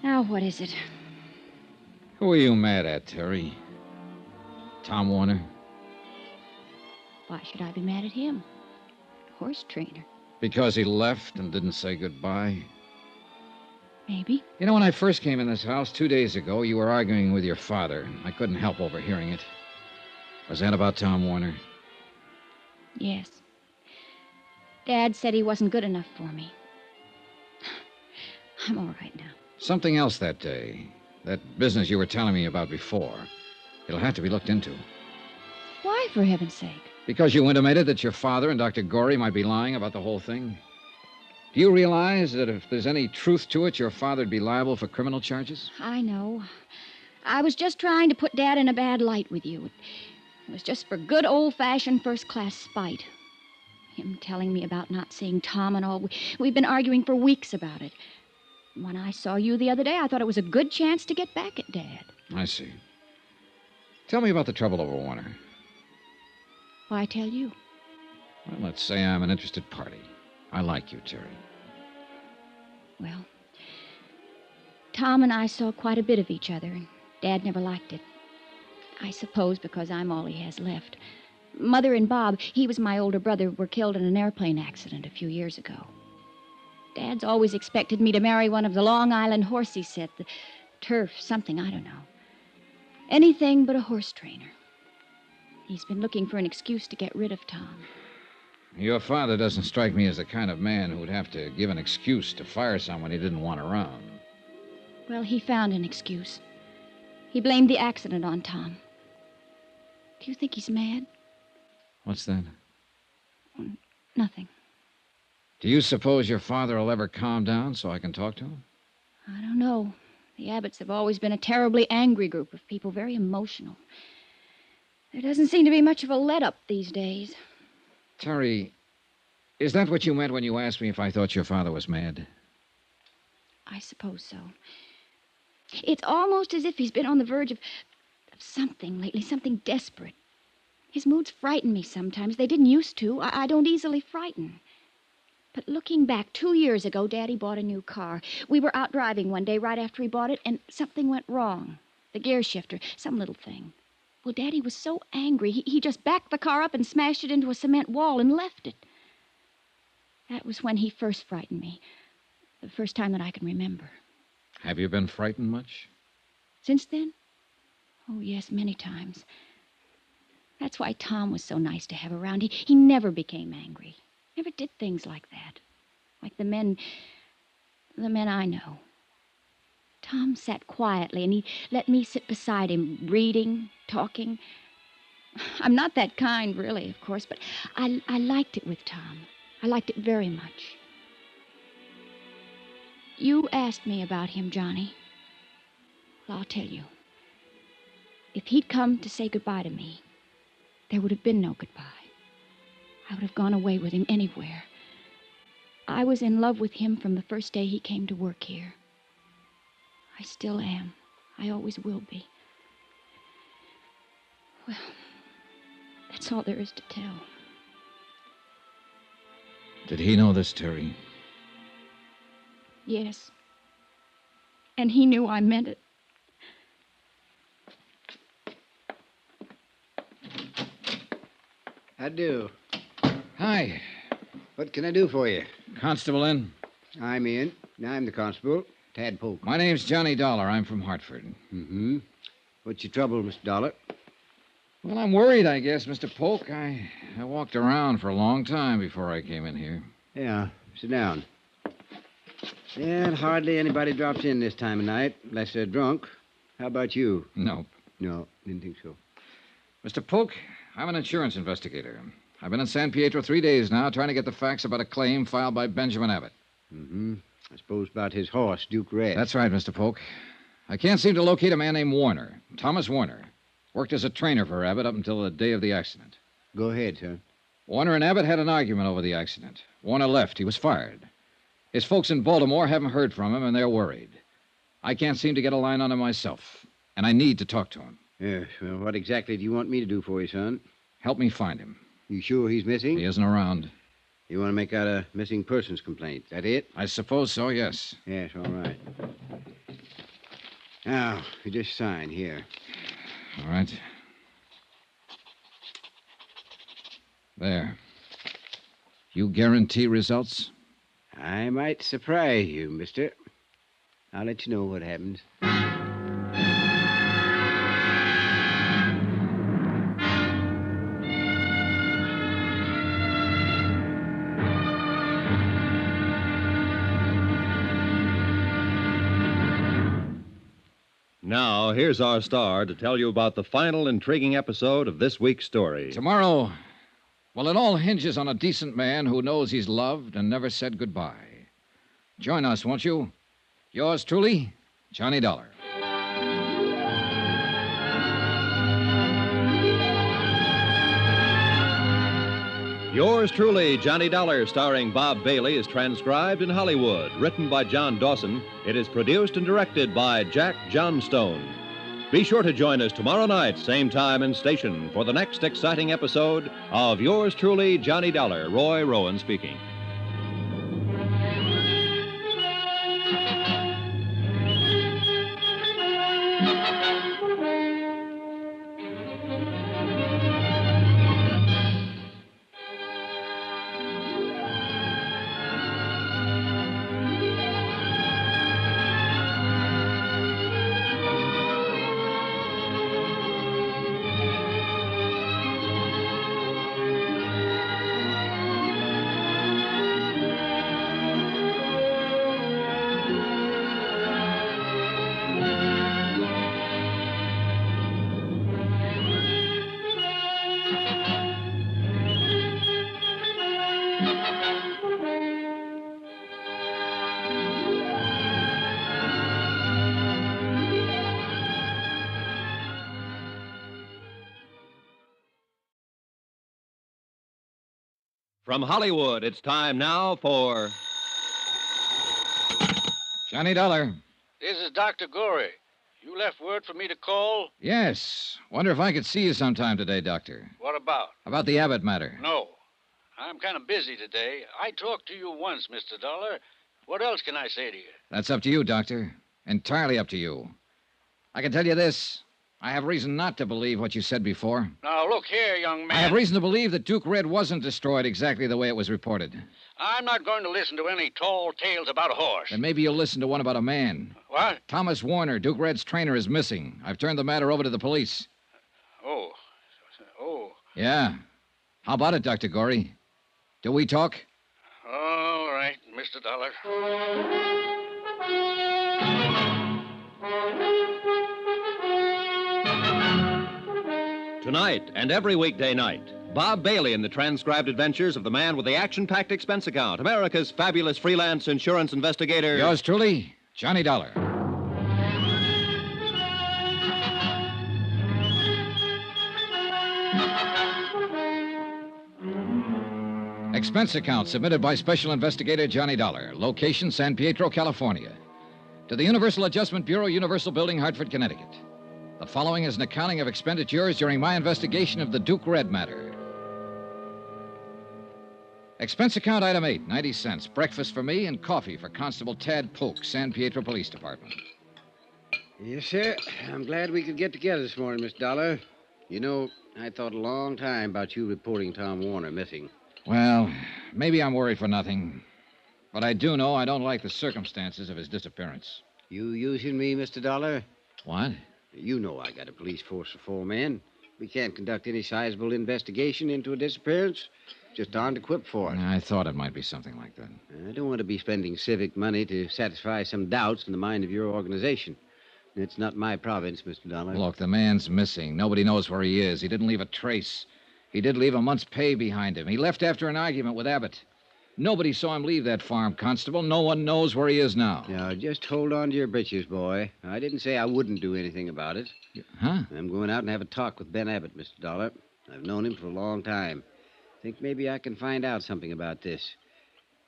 G: Now, what is it?
B: Who are you mad at, Terry? Tom Warner?
G: Why should I be mad at him? Horse trainer.
B: Because he left and didn't say goodbye?
G: Maybe.
B: You know, when I first came in this house 2 days ago, you were arguing with your father. I couldn't help overhearing it. Was that about Tom Warner?
G: Yes. Dad said he wasn't good enough for me. I'm all right now.
B: Something else that day. That business you were telling me about before. It'll have to be looked into.
G: Why, for heaven's sake?
B: Because you intimated that your father and Dr. Gorey might be lying about the whole thing. Do you realize that if there's any truth to it, your father'd be liable for criminal charges?
G: I know. I was just trying to put Dad in a bad light with you. It was just for good old-fashioned first-class spite. Him telling me about not seeing Tom and all. We've been arguing for weeks about it. When I saw you the other day, I thought it was a good chance to get back at Dad.
B: I see. Tell me about the trouble over Warner.
G: Why tell you?
B: Well, let's say I'm an interested party. I like you, Terry.
G: Well, Tom and I saw quite a bit of each other, and Dad never liked it. I suppose because I'm all he has left. Mother and Bob, he was my older brother, were killed in an airplane accident a few years ago. Dad's always expected me to marry one of the Long Island horse set, the turf, something, I don't know. Anything but a horse trainer. He's been looking for an excuse to get rid of Tom.
B: Your father doesn't strike me as the kind of man who'd have to give an excuse to fire someone he didn't want around.
G: Well, he found an excuse. He blamed the accident on Tom. Do you think he's mad?
B: What's that?
G: Nothing.
B: Do you suppose your father will ever calm down so I can talk to him?
G: I don't know. The Abbotts have always been a terribly angry group of people, very emotional. There doesn't seem to be much of a let-up these days.
B: Terry, is that what you meant when you asked me if I thought your father was mad?
G: I suppose so. It's almost as if he's been on the verge of something lately, something desperate. His moods frighten me sometimes. They didn't used to. I don't easily frighten. But looking back, 2 years ago, Daddy bought a new car. We were out driving one day right after he bought it, and something went wrong. The gear shifter, some little thing. Well, Daddy was so angry, he just backed the car up and smashed it into a cement wall and left it. That was when he first frightened me. The first time that I can remember.
B: Have you been frightened much?
G: Since then? Oh, yes, many times. That's why Tom was so nice to have around. He never became angry. Never did things like that. Like the men I know. Tom sat quietly, and he let me sit beside him, reading, talking. I'm not that kind, really, of course, but I liked it with Tom. I liked it very much. You asked me about him, Johnny. Well, I'll tell you. If he'd come to say goodbye to me, there would have been no goodbye. I would have gone away with him anywhere. I was in love with him from the first day he came to work here. I still am. I always will be. Well, that's all there is to tell.
B: Did he know this, Terry?
G: Yes. And he knew I meant it.
J: I do.
B: Hi.
J: What can I do for you?
B: Constable in?
J: I'm in. I'm the constable, Tad Polk.
B: My name's Johnny Dollar. I'm from Hartford.
J: Mm-hmm. What's your trouble, Mr. Dollar?
B: Well, I'm worried, I guess, Mr. Polk. I walked around for a long time before I came in here.
J: Yeah, sit down. Yeah, hardly anybody drops in this time of night, unless they're drunk. How about you?
B: Nope.
J: No, didn't think so.
B: Mr. Polk, I'm an insurance investigator. I've been in San Pietro 3 days now trying to get the facts about a claim filed by Benjamin Abbott.
J: Mm-hmm. I suppose about his horse, Duke Red.
B: That's right, Mr. Polk. I can't seem to locate a man named Warner, Thomas Warner. Worked as a trainer for Abbott up until the day of the accident.
J: Go ahead, sir.
B: Warner and Abbott had an argument over the accident. Warner left. He was fired. His folks in Baltimore haven't heard from him, and they're worried. I can't seem to get a line on him myself, and I need to talk to him.
J: Yes, well, what exactly do you want me to do for you, son?
B: Help me find him.
J: You sure he's missing?
B: He isn't around.
J: You want to make out a missing persons complaint, that it?
B: I suppose so, yes.
J: Yes, all right. Now, you just sign here.
B: All right. There. You guarantee results?
J: I might surprise you, mister. I'll let you know what happens.
A: Now, here's our star to tell you about the final intriguing episode of this week's story.
B: Tomorrow, well, it all hinges on a decent man who knows he's loved and never said goodbye. Join us, won't you? Yours truly, Johnny Dollar.
A: Yours truly, Johnny Dollar, starring Bob Bailey, is transcribed in Hollywood. Written by John Dawson, it is produced and directed by Jack Johnstone. Be sure to join us tomorrow night, same time and station, for the next exciting episode of Yours truly, Johnny Dollar. Roy Rowan speaking. From Hollywood, it's time now for...
B: Johnny Dollar.
L: This is Dr. Gorey. You left word for me to call?
B: Yes. Wonder if I could see you sometime today, Doctor.
L: What about?
B: About the Abbott matter.
L: No. I'm kind of busy today. I talked to you once, Mr. Dollar. What else can I say to you?
B: That's up to you, Doctor. Entirely up to you. I can tell you this. I have reason not to believe what you said before.
L: Now, look here, young man.
B: I have reason to believe that Duke Red wasn't destroyed exactly the way it was reported.
L: I'm not going to listen to any tall tales about a horse.
B: Then maybe you'll listen to one about a man.
L: What?
B: Thomas Warner, Duke Red's trainer, is missing. I've turned the matter over to the police.
L: Oh.
B: Yeah. How about it, Dr. Gorey? Do we talk?
L: All right, Mr. Dollar.
A: Tonight and every weekday night, Bob Bailey in the transcribed adventures of the man with the action-packed expense account, America's fabulous freelance insurance investigator.
B: Yours truly, Johnny Dollar. Expense account submitted by Special Investigator Johnny Dollar. Location, San Pietro, California. To the Universal Adjustment Bureau, Universal Building, Hartford, Connecticut. The following is an accounting of expenditures during my investigation of the Duke Red matter. Expense account item 8, 90 cents. Breakfast for me and coffee for Constable Tad Polk, San Pietro Police Department.
J: Yes, sir. I'm glad we could get together this morning, Miss Dollar. You know, I thought a long time about you reporting Tom Warner missing.
B: Well, maybe I'm worried for nothing. But I do know I don't like the circumstances of his disappearance.
J: You using me, Mr. Dollar?
B: What?
J: You know I got a police force of 4 men. We can't conduct any sizable investigation into a disappearance. Just aren't equipped for it.
B: I thought it might be something like that.
J: I don't want to be spending civic money to satisfy some doubts in the mind of your organization. It's not my province, Mr. Dollar.
B: Look, the man's missing. Nobody knows where he is. He didn't leave a trace. He did leave a month's pay behind him. He left after an argument with Abbott. Nobody saw him leave that farm, Constable. No one knows where he is now.
J: Now, just hold on to your britches, boy. I didn't say I wouldn't do anything about it.
B: Huh?
J: I'm going out and have a talk with Ben Abbott, Mr. Dollar. I've known him for a long time. Think maybe I can find out something about this.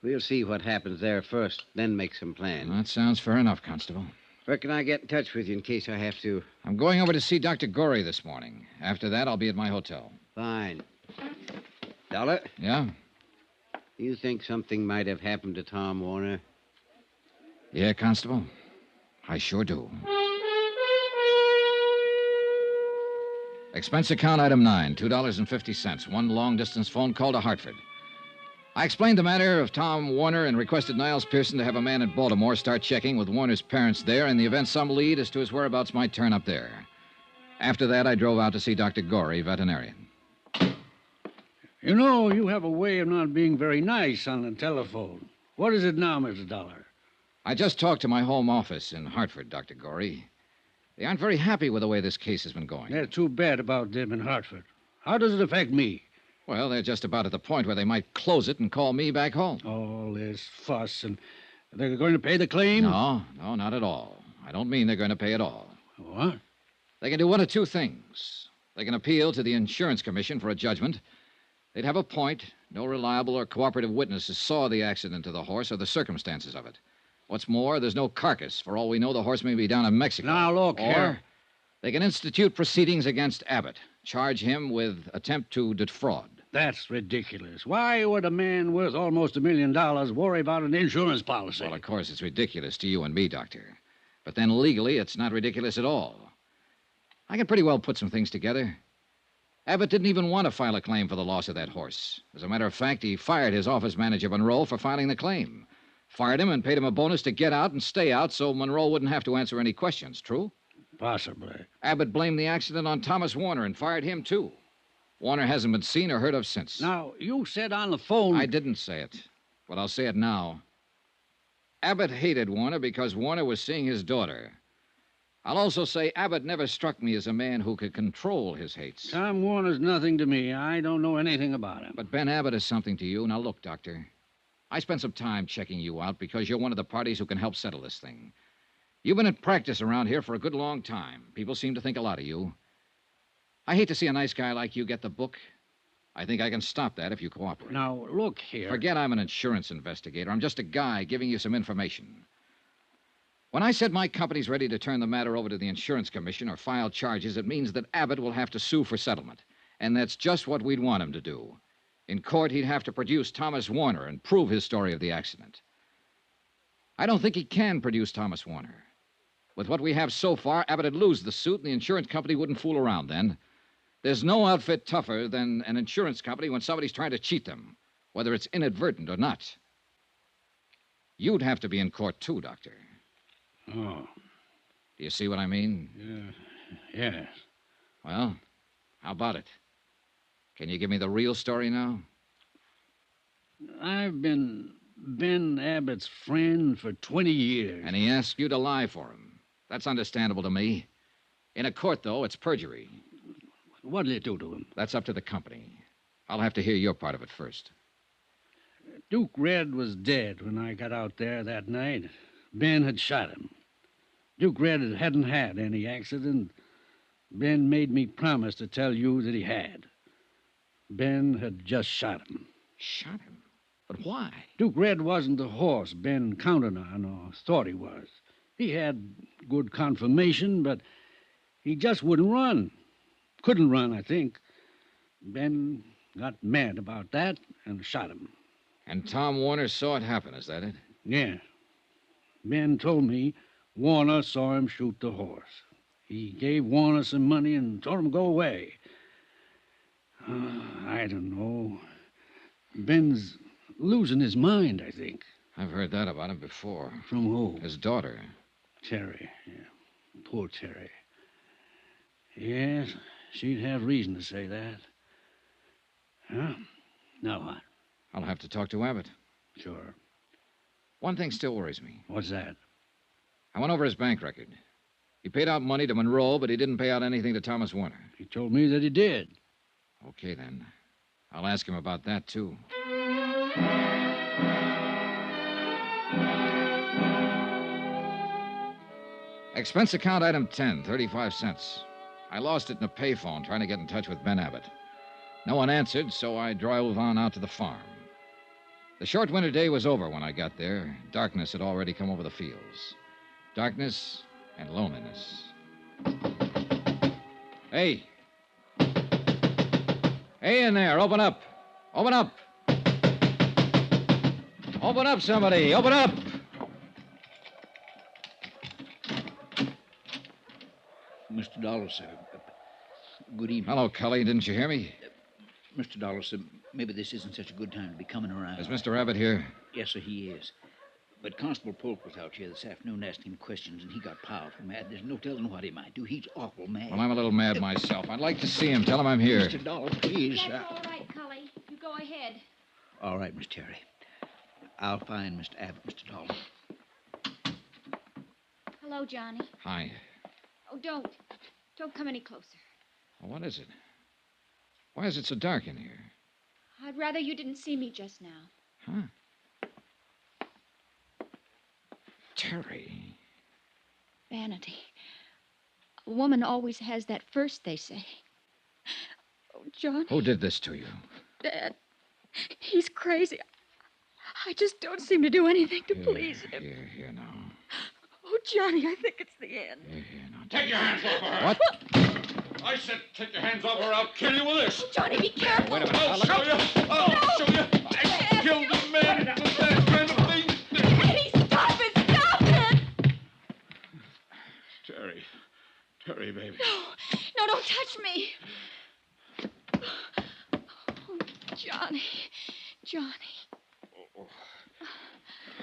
J: We'll see what happens there first, then make some plans.
B: That sounds fair enough, Constable.
J: Where can I get in touch with you in case I have to?
B: I'm going over to see Dr. Gorey this morning. After that, I'll be at my hotel.
J: Fine. Dollar?
B: Yeah?
J: You think something might have happened to Tom Warner?
B: Yeah, Constable. I sure do. Expense account item 9, $2.50. One long-distance phone call to Hartford. I explained the matter of Tom Warner and requested Niles Pearson to have a man in Baltimore start checking with Warner's parents there in the event some lead as to his whereabouts might turn up there. After that, I drove out to see Dr. Gorey, veterinarian.
L: You know, you have a way of not being very nice on the telephone. What is it now, Mr. Dollar?
B: I just talked to my home office in Hartford, Dr. Gorey. They aren't very happy with the way this case has been going.
L: They're too bad about them in Hartford. How does it affect me?
B: Well, they're just about at the point where they might close it and call me back home.
L: All this fuss, and they're going to pay the claim?
B: No, not at all. I don't mean they're going to pay at all.
L: What?
B: They can do one of two things. They can appeal to the Insurance Commission for a judgment. They'd have a point. No reliable or cooperative witnesses saw the accident to the horse or the circumstances of it. What's more, there's no carcass. For all we know, the horse may be down in Mexico.
L: Now, look
B: or
L: here.
B: They can institute proceedings against Abbott, charge him with attempt to defraud.
L: That's ridiculous. Why would a man worth almost $1 million worry about an insurance policy?
B: Well, of course, it's ridiculous to you and me, Doctor. But then legally, it's not ridiculous at all. I can pretty well put some things together. Abbott didn't even want to file a claim for the loss of that horse. As a matter of fact, he fired his office manager, Monroe, for filing the claim. Fired him and paid him a bonus to get out and stay out so Monroe wouldn't have to answer any questions. True?
L: Possibly.
B: Abbott blamed the accident on Thomas Warner and fired him, too. Warner hasn't been seen or heard of since.
L: Now, you said on the phone...
B: I didn't say it, but I'll say it now. Abbott hated Warner because Warner was seeing his daughter. I'll also say Abbott never struck me as a man who could control his hates.
L: Tom Warner's nothing to me. I don't know anything about him.
B: But Ben Abbott is something to you. Now, look, Doctor. I spent some time checking you out because you're one of the parties who can help settle this thing. You've been in practice around here for a good long time. People seem to think a lot of you. I hate to see a nice guy like you get the book. I think I can stop that if you cooperate.
L: Now, look here.
B: Forget I'm an insurance investigator. I'm just a guy giving you some information. When I said my company's ready to turn the matter over to the Insurance Commission or file charges, it means that Abbott will have to sue for settlement. And that's just what we'd want him to do. In court, he'd have to produce Thomas Warner and prove his story of the accident. I don't think he can produce Thomas Warner. With what we have so far, Abbott would lose the suit, and the insurance company wouldn't fool around then. There's no outfit tougher than an insurance company when somebody's trying to cheat them, whether it's inadvertent or not. You'd have to be in court, too, Doctor.
L: Oh.
B: Do you see what I mean?
L: Yes.
B: Well, how about it? Can you give me the real story now?
L: I've been Ben Abbott's friend for 20 years.
B: And he asked you to lie for him. That's understandable to me. In a court, though, it's perjury.
L: What did it do to him?
B: That's up to the company. I'll have to hear your part of it first.
L: Duke Red was dead when I got out there that night. Ben had shot him. Duke Red hadn't had any accident. Ben made me promise to tell you that he had. Ben had just shot him.
B: Shot him? But why?
L: Duke Red wasn't the horse Ben counted on or thought he was. He had good conformation, but he just wouldn't run. Couldn't run, I think. Ben got mad about that and shot him.
B: And Tom Warner saw it happen, is that it?
L: Yeah. Ben told me Warner saw him shoot the horse. He gave Warner some money and told him to go away. I don't know. Ben's losing his mind, I think.
B: I've heard that about him before.
L: From who?
B: His daughter.
L: Terry. Yeah. Poor Terry. Yes, she'd have reason to say that. Huh? Now what?
B: I'll have to talk to Abbott.
L: Sure.
B: One thing still worries me.
L: What's that?
B: I went over his bank record. He paid out money to Monroe, but he didn't pay out anything to Thomas Warner.
L: He told me that he did.
B: Okay, then. I'll ask him about that, too. Expense account item 10, 35 cents. I lost it in a payphone trying to get in touch with Ben Abbott. No one answered, so I drove on out to the farm. The short winter day was over when I got there. Darkness had already come over the fields. Darkness and loneliness. Hey. Hey in there, open up. Open up. Open up, somebody. Open up.
E: Mr. Dollar, sir. Good evening.
B: Hello, Cully. Didn't you hear me?
E: Mr. Dollar, sir, maybe this isn't such a good time to be coming around.
B: Is Mr. Abbott here?
E: Yes, sir, he is. But Constable Polk was out here this afternoon asking him questions, and he got powerful mad. There's no telling what he might do. He's awful mad.
B: Well, I'm a little mad myself. I'd like to see him. Tell him I'm here.
E: Mr. Dollar, please.
G: That's all right, Cully. You go ahead.
E: All right, Miss Terry. I'll find Mr. Abbott, Mr. Dollar.
G: Hello, Johnny.
B: Hi.
G: Oh, don't. Don't come any closer.
B: Well, what is it? Why is it so dark in here?
G: I'd rather you didn't see me just now.
B: Huh? Terry.
G: Vanity. A woman always has that first, they say. Oh, John.
B: Who did this to you?
G: Dad. He's crazy. I just don't seem to do anything to please him.
B: Here now.
G: Oh, Johnny, I think it's the end.
B: Here now.
H: Take your hands off her.
B: What?
H: I said take your hands off her. I'll kill you with this.
G: Oh, Johnny, be careful.
B: Wait a minute.
H: I'll show you. I'll show you. I killed a man with that kind of thing.
G: Eddie, stop it. Stop it.
H: Terry, baby.
G: No, don't touch me. Oh, Johnny.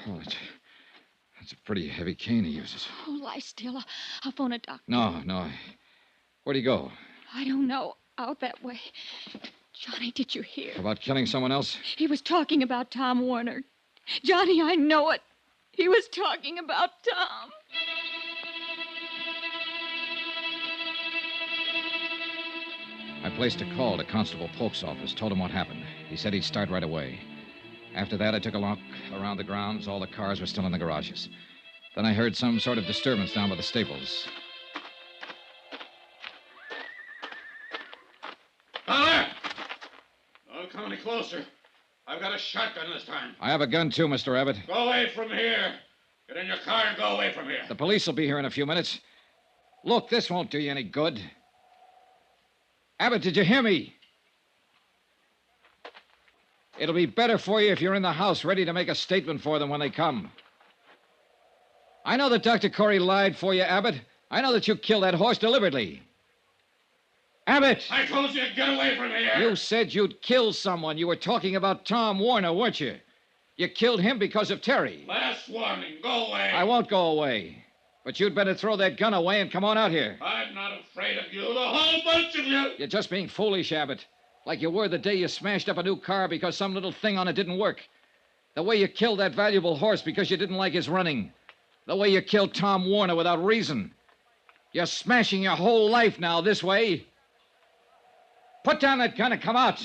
B: Oh, that's a pretty heavy cane he uses.
G: Oh, lie still. I'll phone a doctor.
B: No. Where'd he go?
G: I don't know. Out that way. Johnny, did you hear?
B: About killing someone else?
G: He was talking about Tom Warner. Johnny, I know it. He was talking about Tom.
B: I placed a call to Constable Polk's office, told him what happened. He said he'd start right away. After that, I took a look around the grounds. All the cars were still in the garages. Then I heard some sort of disturbance down by the stables.
H: Dollar! Don't come any closer. I've got a shotgun this time.
B: I have a gun, too, Mr. Abbott.
H: Go away from here. Get in your car and go away from here.
B: The police will be here in a few minutes. Look, this won't do you any good. Abbott, did you hear me? It'll be better for you if you're in the house ready to make a statement for them when they come. I know that Dr. Corey lied for you, Abbott. I know that you killed that horse deliberately. Abbott!
H: I told you to get away from here.
B: You said you'd kill someone. You were talking about Tom Warner, weren't you? You killed him because of Terry.
H: Last warning. Go away.
B: I won't go away. But you'd better throw that gun away and come on out here.
H: I'm not afraid of you, the whole bunch of you.
B: You're just being foolish, Abbott. Like you were the day you smashed up a new car because some little thing on it didn't work. The way you killed that valuable horse because you didn't like his running. The way you killed Tom Warner without reason. You're smashing your whole life now this way. Put down that gun and come out.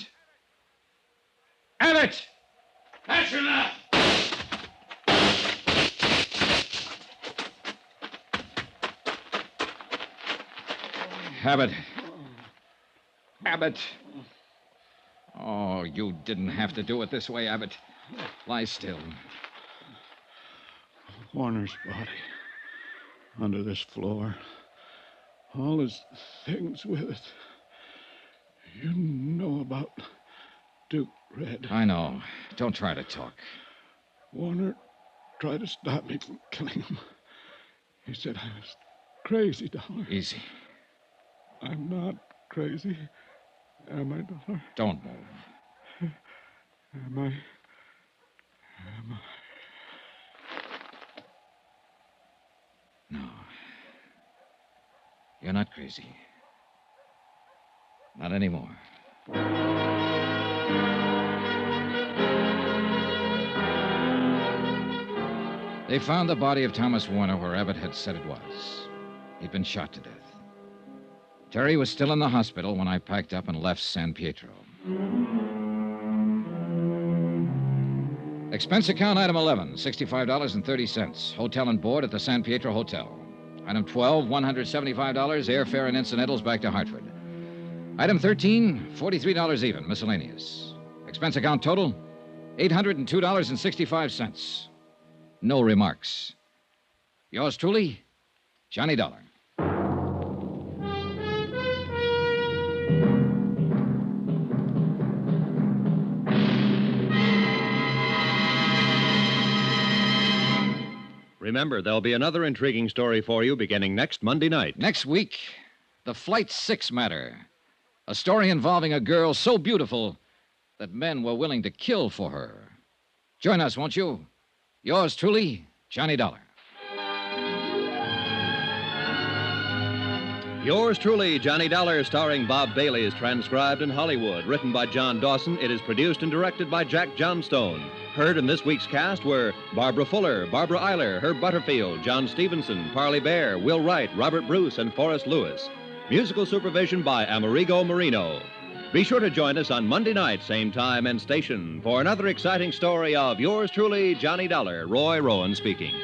B: Abbott!
H: That's enough!
B: Abbott. Abbott. Oh, you didn't have to do it this way, Abbott. Lie still.
F: Warner's body. Under this floor. All his things with it. You know about Duke Red.
B: I know. Don't try to talk.
F: Warner tried to stop me from killing him. He said I was crazy, Dollar.
B: Easy.
F: I'm not crazy. Am I, Dollar?
B: Don't move.
F: Am I?
B: No. You're not crazy. Not anymore. They found the body of Thomas Warner where Abbott had said it was. He'd been shot to death. Terry was still in the hospital when I packed up and left San Pietro. Expense account item 11, $65.30. Hotel and board at the San Pietro Hotel. Item 12, $175, airfare and incidentals back to Hartford. Item 13, $43 even, miscellaneous. Expense account total, $802.65. No remarks. Yours truly, Johnny Dollar.
A: Remember, there'll be another intriguing story for you beginning next Monday night.
B: Next week, the Flight 6 matter. A story involving a girl so beautiful that men were willing to kill for her. Join us, won't you? Yours truly, Johnny Dollar.
A: Yours truly, Johnny Dollar, starring Bob Bailey, is transcribed in Hollywood. Written by John Dawson, it is produced and directed by Jack Johnstone. Heard in this week's cast were Barbara Fuller, Barbara Eiler, Herb Butterfield, John Stevenson, Parley Bear, Will Wright, Robert Bruce, and Forrest Lewis. Musical supervision by Amerigo Marino. Be sure to join us on Monday night, same time and station, for another exciting story of yours truly, Johnny Dollar. Roy Rowan speaking.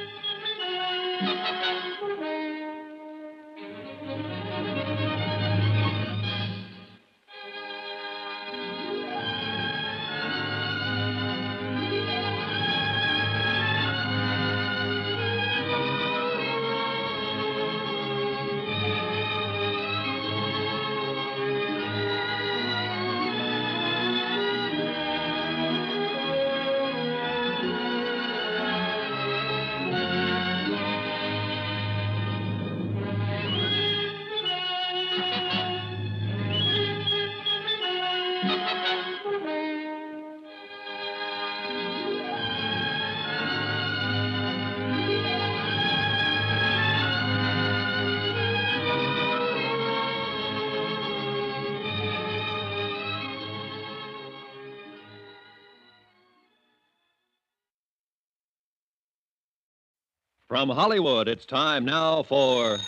A: From Hollywood, it's time now for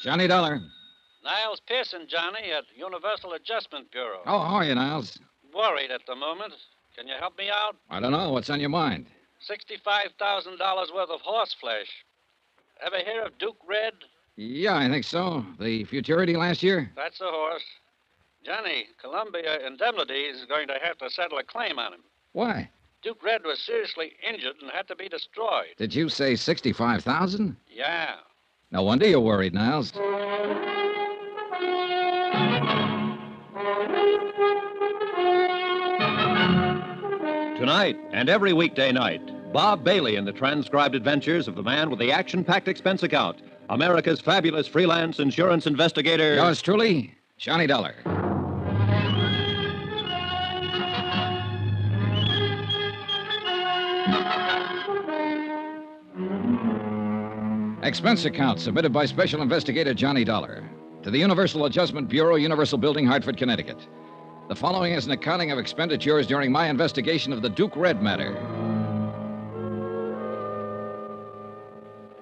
B: Johnny Dollar.
L: Niles Pearson, Johnny, at Universal Adjustment Bureau.
B: Oh, how are you, Niles?
L: Worried at the moment. Can you help me out?
B: I don't know. What's on your mind?
L: $65,000 worth of horse flesh. Ever hear of Duke Red?
B: Yeah, I think so. The Futurity last year?
L: That's the horse. Johnny, Columbia Indemnity is going to have to settle a claim on him.
B: Why?
L: Duke Red was seriously injured and had to be destroyed.
B: Did you say 65,000?
L: Yeah.
B: No wonder you're worried, Niles.
A: Tonight and every weekday night, Bob Bailey in the transcribed adventures of the man with the action-packed expense account, America's fabulous freelance insurance investigator.
B: Yours truly, Johnny Dollar. Expense account submitted by Special Investigator Johnny Dollar to the Universal Adjustment Bureau, Universal Building, Hartford, Connecticut. The following is an accounting of expenditures during my investigation of the Duke Red matter.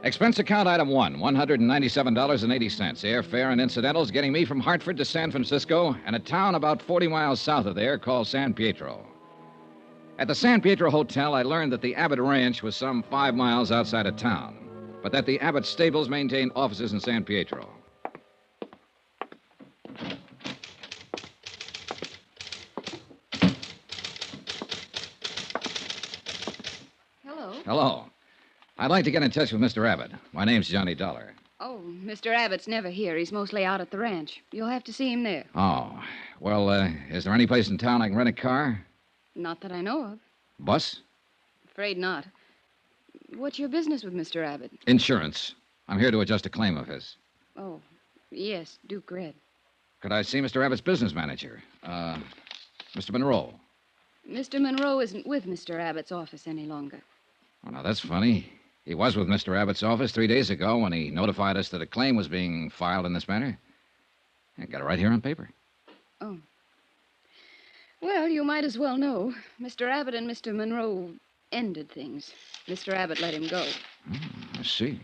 B: Expense account item 1, $197.80. Airfare and incidentals getting me from Hartford to San Francisco and a town about 40 miles south of there called San Pietro. At the San Pietro Hotel, I learned that the Abbott Ranch was some 5 miles outside of town, but that the Abbott stables maintained offices in San Pietro. Hello. I'd like to get in touch with Mr. Abbott. My name's Johnny Dollar.
M: Oh, Mr. Abbott's never here. He's mostly out at the ranch. You'll have to see him there.
B: Oh. Well, is there any place in town I can rent a car?
M: Not that I know of.
B: Bus?
M: Afraid not. What's your business with Mr. Abbott?
B: Insurance. I'm here to adjust a claim of his.
M: Oh, yes, Duke Red.
B: Could I see Mr. Abbott's business manager? Mr. Monroe.
M: Mr. Monroe isn't with Mr. Abbott's office any longer.
B: Oh, now, that's funny. He was with Mr. Abbott's office 3 days ago when he notified us that a claim was being filed in this matter. I got it right here on paper.
M: Oh. Well, you might as well know. Mr. Abbott and Mr. Monroe ended things. Mr. Abbott let him go.
B: I see.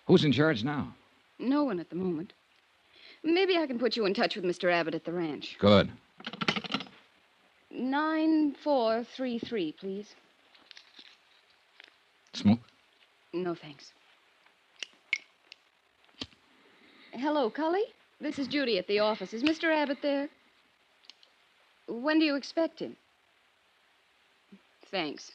B: Who's in charge now?
M: No one at the moment. Maybe I can put you in touch with Mr. Abbott at the ranch.
B: Good.
M: 9433, please.
B: Smoke?
M: No, thanks. Hello, Cully. This is Judy at the office. Is Mr. Abbott there? When do you expect him? Thanks.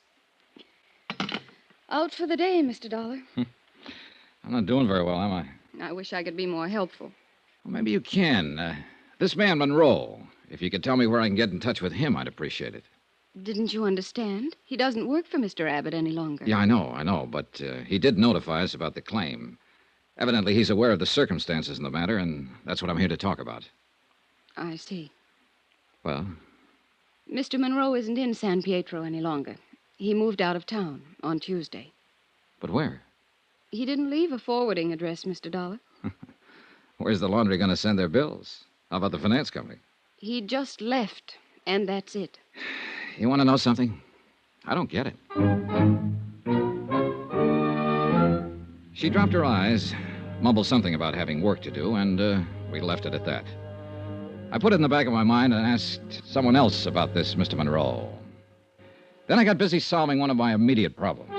M: Out for the day, Mr. Dollar.
B: I'm not doing very well, am I?
M: I wish I could be more helpful.
B: Well, maybe you can. This man, Monroe, if you could tell me where I can get in touch with him, I'd appreciate it.
M: Didn't you understand? He doesn't work for Mr. Abbott any longer.
B: Yeah, I know, but he did notify us about the claim. Evidently, he's aware of the circumstances in the matter, and that's what I'm here to talk about.
M: I see.
B: Well?
M: Mr. Monroe isn't in San Pietro any longer. He moved out of town on Tuesday.
B: But where?
M: He didn't leave a forwarding address, Mr. Dollar.
B: Where's the laundry going to send their bills? How about the finance company?
M: He just left, and that's it.
B: You want to know something? I don't get it. She dropped her eyes, mumbled something about having work to do, and we left it at that. I put it in the back of my mind and asked someone else about this Mr. Monroe. Then I got busy solving one of my immediate problems.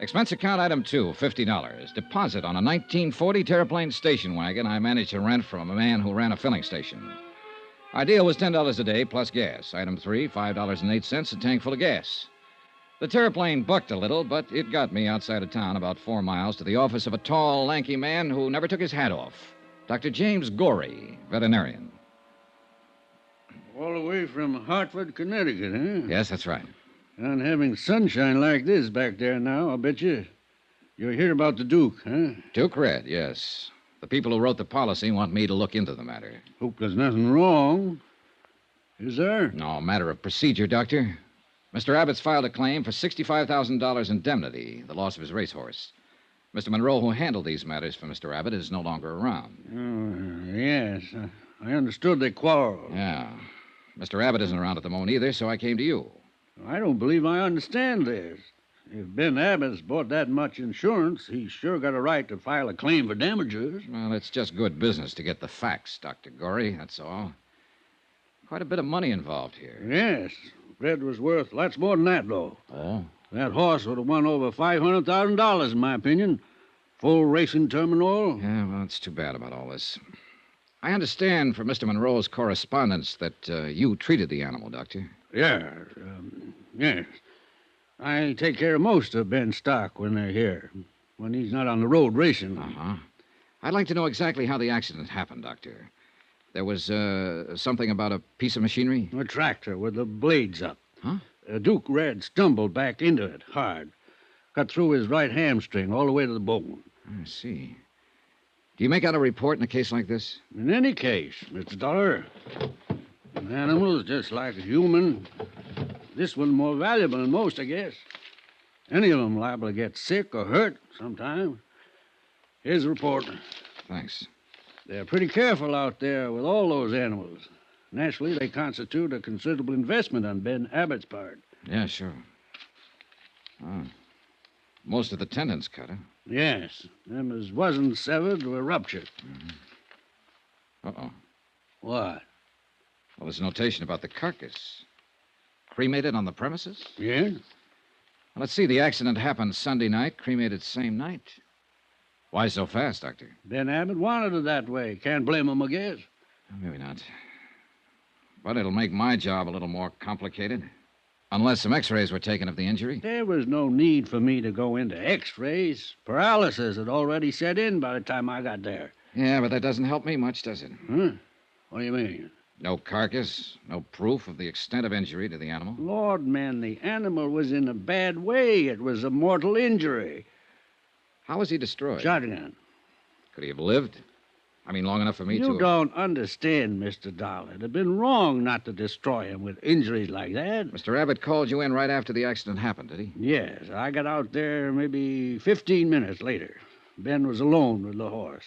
B: Expense account item 2, $50. Deposit on a 1940 Terraplane station wagon I managed to rent from a man who ran a filling station. Our deal was $10 a day plus gas. Item 3, $5.08, a tank full of gas. The Terraplane bucked a little, but it got me outside of town about 4 miles to the office of a tall, lanky man who never took his hat off. Dr. James Gorey, veterinarian.
L: All the way from Hartford, Connecticut, huh?
B: Yes, that's right.
L: And having sunshine like this back there now, I'll bet you. You're here about the Duke, huh?
B: Duke Red, yes. The people who wrote the policy want me to look into the matter.
L: Hope there's nothing wrong. Is there?
B: No, matter of procedure, Doctor. Mr. Abbott's filed a claim for $65,000 indemnity, the loss of his racehorse. Mr. Monroe, who handled these matters for Mr. Abbott, is no longer around.
L: Oh, yes. I understood they quarreled.
B: Yeah. Mr. Abbott isn't around at the moment either, so I came to you.
L: I don't believe I understand this. If Ben Abbott's bought that much insurance, he's sure got a right to file a claim for damages.
B: Well, it's just good business to get the facts, Dr. Gorey, that's all. Quite a bit of money involved here.
L: Yes. Red was worth lots more than that, though.
B: Oh?
L: That horse would have won over $500,000, in my opinion. Full racing terminal.
B: Yeah, well, it's too bad about all this. I understand from Mr. Monroe's correspondence that you treated the animal, Doctor.
L: Yeah, yes. I take care of most of Ben's stock when they're here, when he's not on the road racing.
B: Uh-huh. I'd like to know exactly how the accident happened, Doctor. There was something about a piece of machinery?
L: A tractor with the blades up.
B: Huh?
L: Duke Red stumbled back into it hard. Cut through his right hamstring all the way to the bone.
B: I see. Do you make out a report in a case like this?
L: In any case, Mr. Dollar, an animal is just like a human. This one's more valuable than most, I guess. Any of them liable to get sick or hurt sometime. Here's the report.
B: Thanks.
L: They're pretty careful out there with all those animals. Naturally, they constitute a considerable investment on Ben Abbott's part.
B: Yeah, sure. Most of the tendons cut, huh?
L: Yes. Them as wasn't severed were ruptured.
B: Uh-oh.
L: What?
B: Well, there's a notation about the carcass. Cremated on the premises?
L: Yeah?
B: Well, let's see. The accident happened Sunday night, cremated same night. Why so fast, Doctor?
L: Ben Abbott wanted it that way. Can't blame him, I guess.
B: Maybe not. But it'll make my job a little more complicated. Unless some x-rays were taken of the injury.
L: There was no need for me to go into x-rays. Paralysis had already set in by the time I got there.
B: Yeah, but that doesn't help me much, does it?
L: Huh? What do you mean?
B: No carcass, no proof of the extent of injury to the animal.
L: Lord, man, the animal was in a bad way. It was a mortal injury.
B: How was he destroyed?
L: Shotgun.
B: Could he have lived? I mean, long enough for me to...
L: You don't understand, Mr. Dollar. It'd have been wrong not to destroy him with injuries like that.
B: Mr. Abbott called you in right after the accident happened, did he?
L: Yes, I got out there maybe 15 minutes later. Ben was alone with the horse.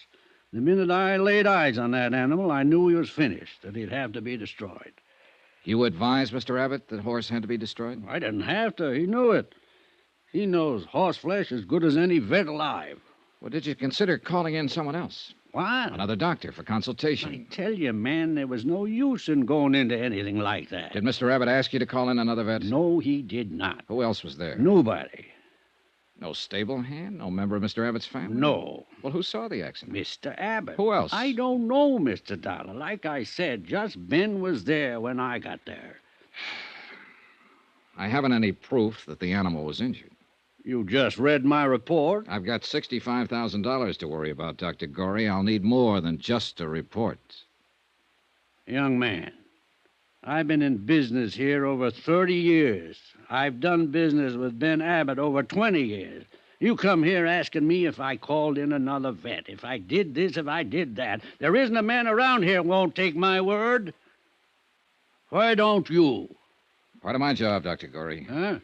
L: The minute I laid eyes on that animal, I knew he was finished, that he'd have to be destroyed.
B: You advised Mr. Abbott that the horse had to be destroyed?
L: I didn't have to. He knew it. He knows horse flesh as good as any vet alive.
B: Well, did you consider calling in someone else?
L: What?
B: Another doctor for consultation.
L: I tell you, man, there was no use in going into anything like that.
B: Did Mr. Abbott ask you to call in another vet?
L: No, he did not.
B: Who else was there?
L: Nobody.
B: No stable hand? No member of Mr. Abbott's family?
L: No.
B: Well, who saw the accident?
L: Mr. Abbott.
B: Who else?
L: I don't know, Mr. Dollar. Like I said, just Ben was there when I got there.
B: I haven't any proof that the animal was injured.
L: You just read my report?
B: I've got $65,000 to worry about, Dr. Gorey. I'll need more than just a report.
L: Young man, I've been in business here over 30 years. I've done business with Ben Abbott over 20 years. You come here asking me if I called in another vet, if I did this, if I did that. There isn't a man around here who won't take my word. Why don't you?
B: Part of my job, Dr. Gorey.
L: Huh?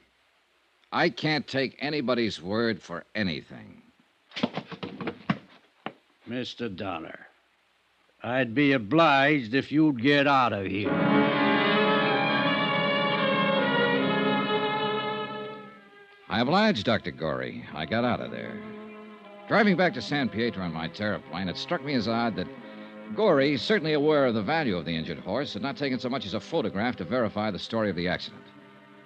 B: I can't take anybody's word for anything.
L: Mr. Dollar, I'd be obliged if you'd get out of here.
B: I obliged, Dr. Gorey. I got out of there. Driving back to San Pietro on my terraplane, it struck me as odd that Gorey, certainly aware of the value of the injured horse, had not taken so much as a photograph to verify the story of the accident.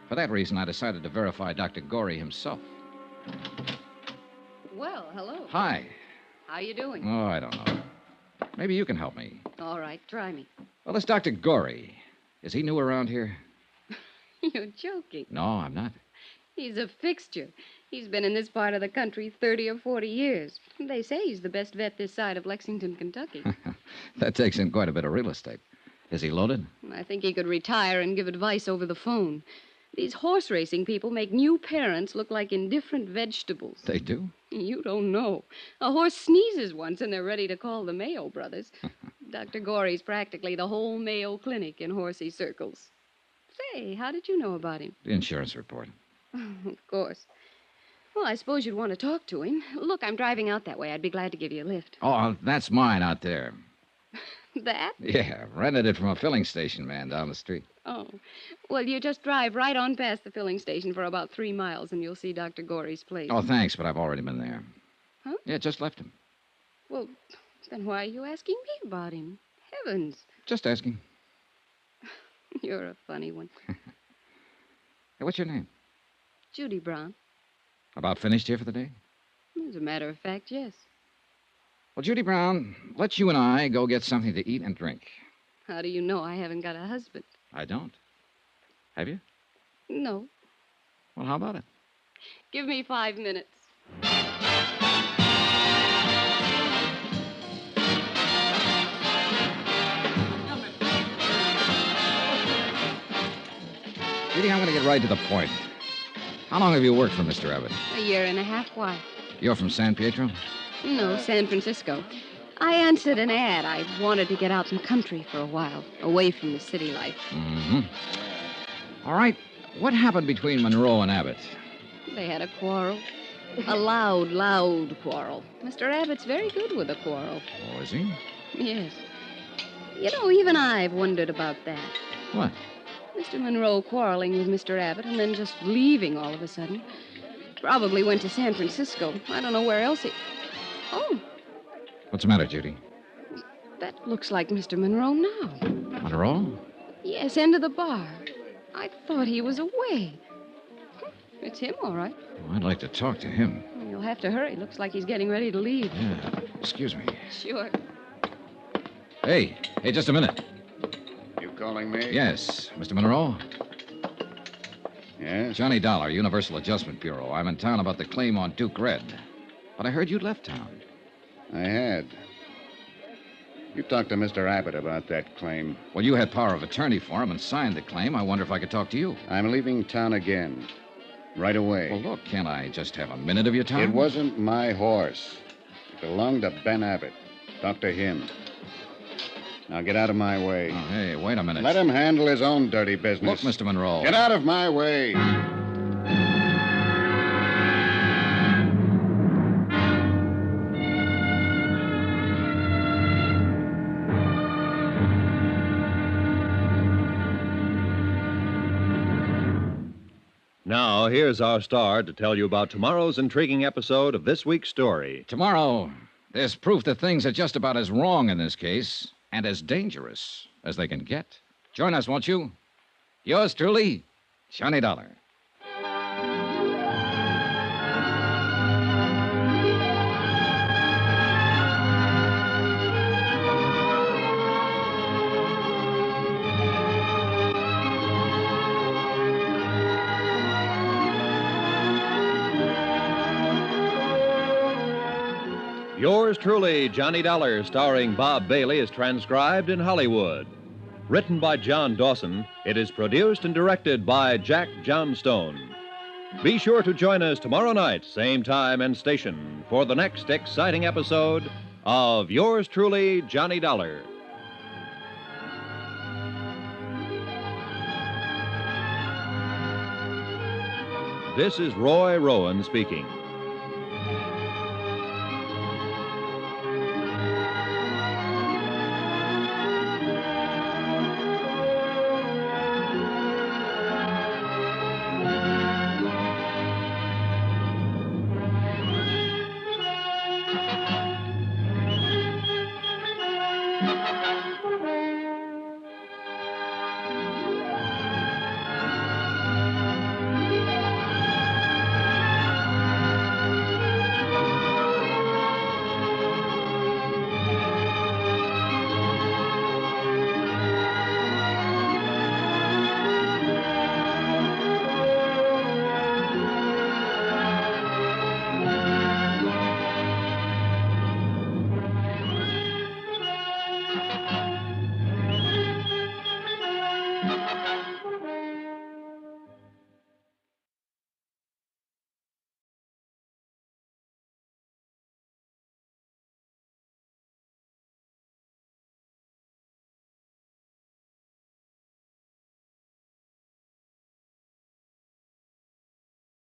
B: For that reason, I decided to verify Dr. Gorey himself.
M: Well, hello.
B: Hi.
M: How you doing?
B: Oh, I don't know. Maybe you can help me.
M: All right, try me.
B: Well, this Dr. Gorey, is he new around here?
M: You're joking.
B: No, I'm not.
M: He's a fixture. He's been in this part of the country 30 or 40 years. They say he's the best vet this side of Lexington, Kentucky.
B: That takes in quite a bit of real estate. Is he loaded?
M: I think he could retire and give advice over the phone. These horse racing people make new parents look like indifferent vegetables.
B: They do?
M: You don't know. A horse sneezes once and they're ready to call the Mayo brothers. Dr. Gorey's practically the whole Mayo Clinic in horsey circles. Say, how did you know about him?
B: The insurance report.
M: Of course. Well, I suppose you'd want to talk to him. Look, I'm driving out that way. I'd be glad to give you a lift.
B: Oh, that's mine out there.
M: That?
B: Yeah, rented it from a filling station man down the street.
M: Oh. Well, you just drive right on past the filling station for about 3 miles, and you'll see Dr. Gorey's place.
B: Oh, thanks, but I've already been there.
M: Huh?
B: Yeah, just left him.
M: Well, then why are you asking me about him? Heavens.
B: Just asking.
M: You're a funny one.
B: Hey, what's your name?
M: Judy Brown.
B: About finished here for the day?
M: As a matter of fact, yes.
B: Well, Judy Brown, let's you and I go get something to eat and drink.
M: How do you know I haven't got a husband?
B: I don't. Have you?
M: No.
B: Well, how about it?
M: Give me 5 minutes.
B: Judy, I'm going to get right to the point. How long have you worked for Mr. Abbott?
M: A year and a half. Why?
B: You're from San Pietro?
M: No, San Francisco. I answered an ad. I wanted to get out in the country for a while, away from the city life.
B: Mm-hmm. All right. What happened between Monroe and Abbott?
M: They had a quarrel. A loud quarrel. Mr. Abbott's very good with a quarrel.
B: Oh, is he?
M: Yes. You know, even I've wondered about that.
B: What?
M: Mr. Monroe quarreling with Mr. Abbott and then just leaving all of a sudden. Probably went to San Francisco. I don't know where else he... Oh,
B: What's the matter, Judy?
M: that looks like Mr. Monroe now.
B: Monroe?
M: Yes, end of the bar. I thought he was away. It's him, all right.
B: Oh, I'd like to talk to him.
M: Well, you'll have to hurry. Looks like he's getting ready to leave.
B: Yeah. Excuse me.
M: Sure.
B: Hey, just a minute.
N: You calling me?
B: Yes, Mr. Monroe.
N: Yes?
B: Johnny Dollar, Universal Adjustment Bureau. I'm in town about the claim on Duke Red. But I heard you'd left town.
N: I had. You talked to Mr. Abbott about that claim.
B: Well, you had power of attorney for him and signed the claim. I wonder if I could talk to you.
N: I'm leaving town again. Right away.
B: Well, look, can't I just have a minute of your time?
N: It wasn't my horse. It belonged to Ben Abbott. Talk to him. Now get out of my way.
B: Oh, hey, wait a minute.
N: Let him handle his own dirty business.
B: Look, Mr. Monroe.
N: Get out of my way.
A: Now, here's our star to tell you about tomorrow's intriguing episode of this week's story.
B: Tomorrow, there's proof that things are just about as wrong in this case and as dangerous as they can get. Join us, won't you? Yours truly, Johnny Dollar.
A: Yours truly, Johnny Dollar, starring Bob Bailey, is transcribed in Hollywood. Written by John Dawson, it is produced and directed by Jack Johnstone. Be sure to join us tomorrow night, same time and station, for the next exciting episode of Yours truly, Johnny Dollar. This is Roy Rowan speaking.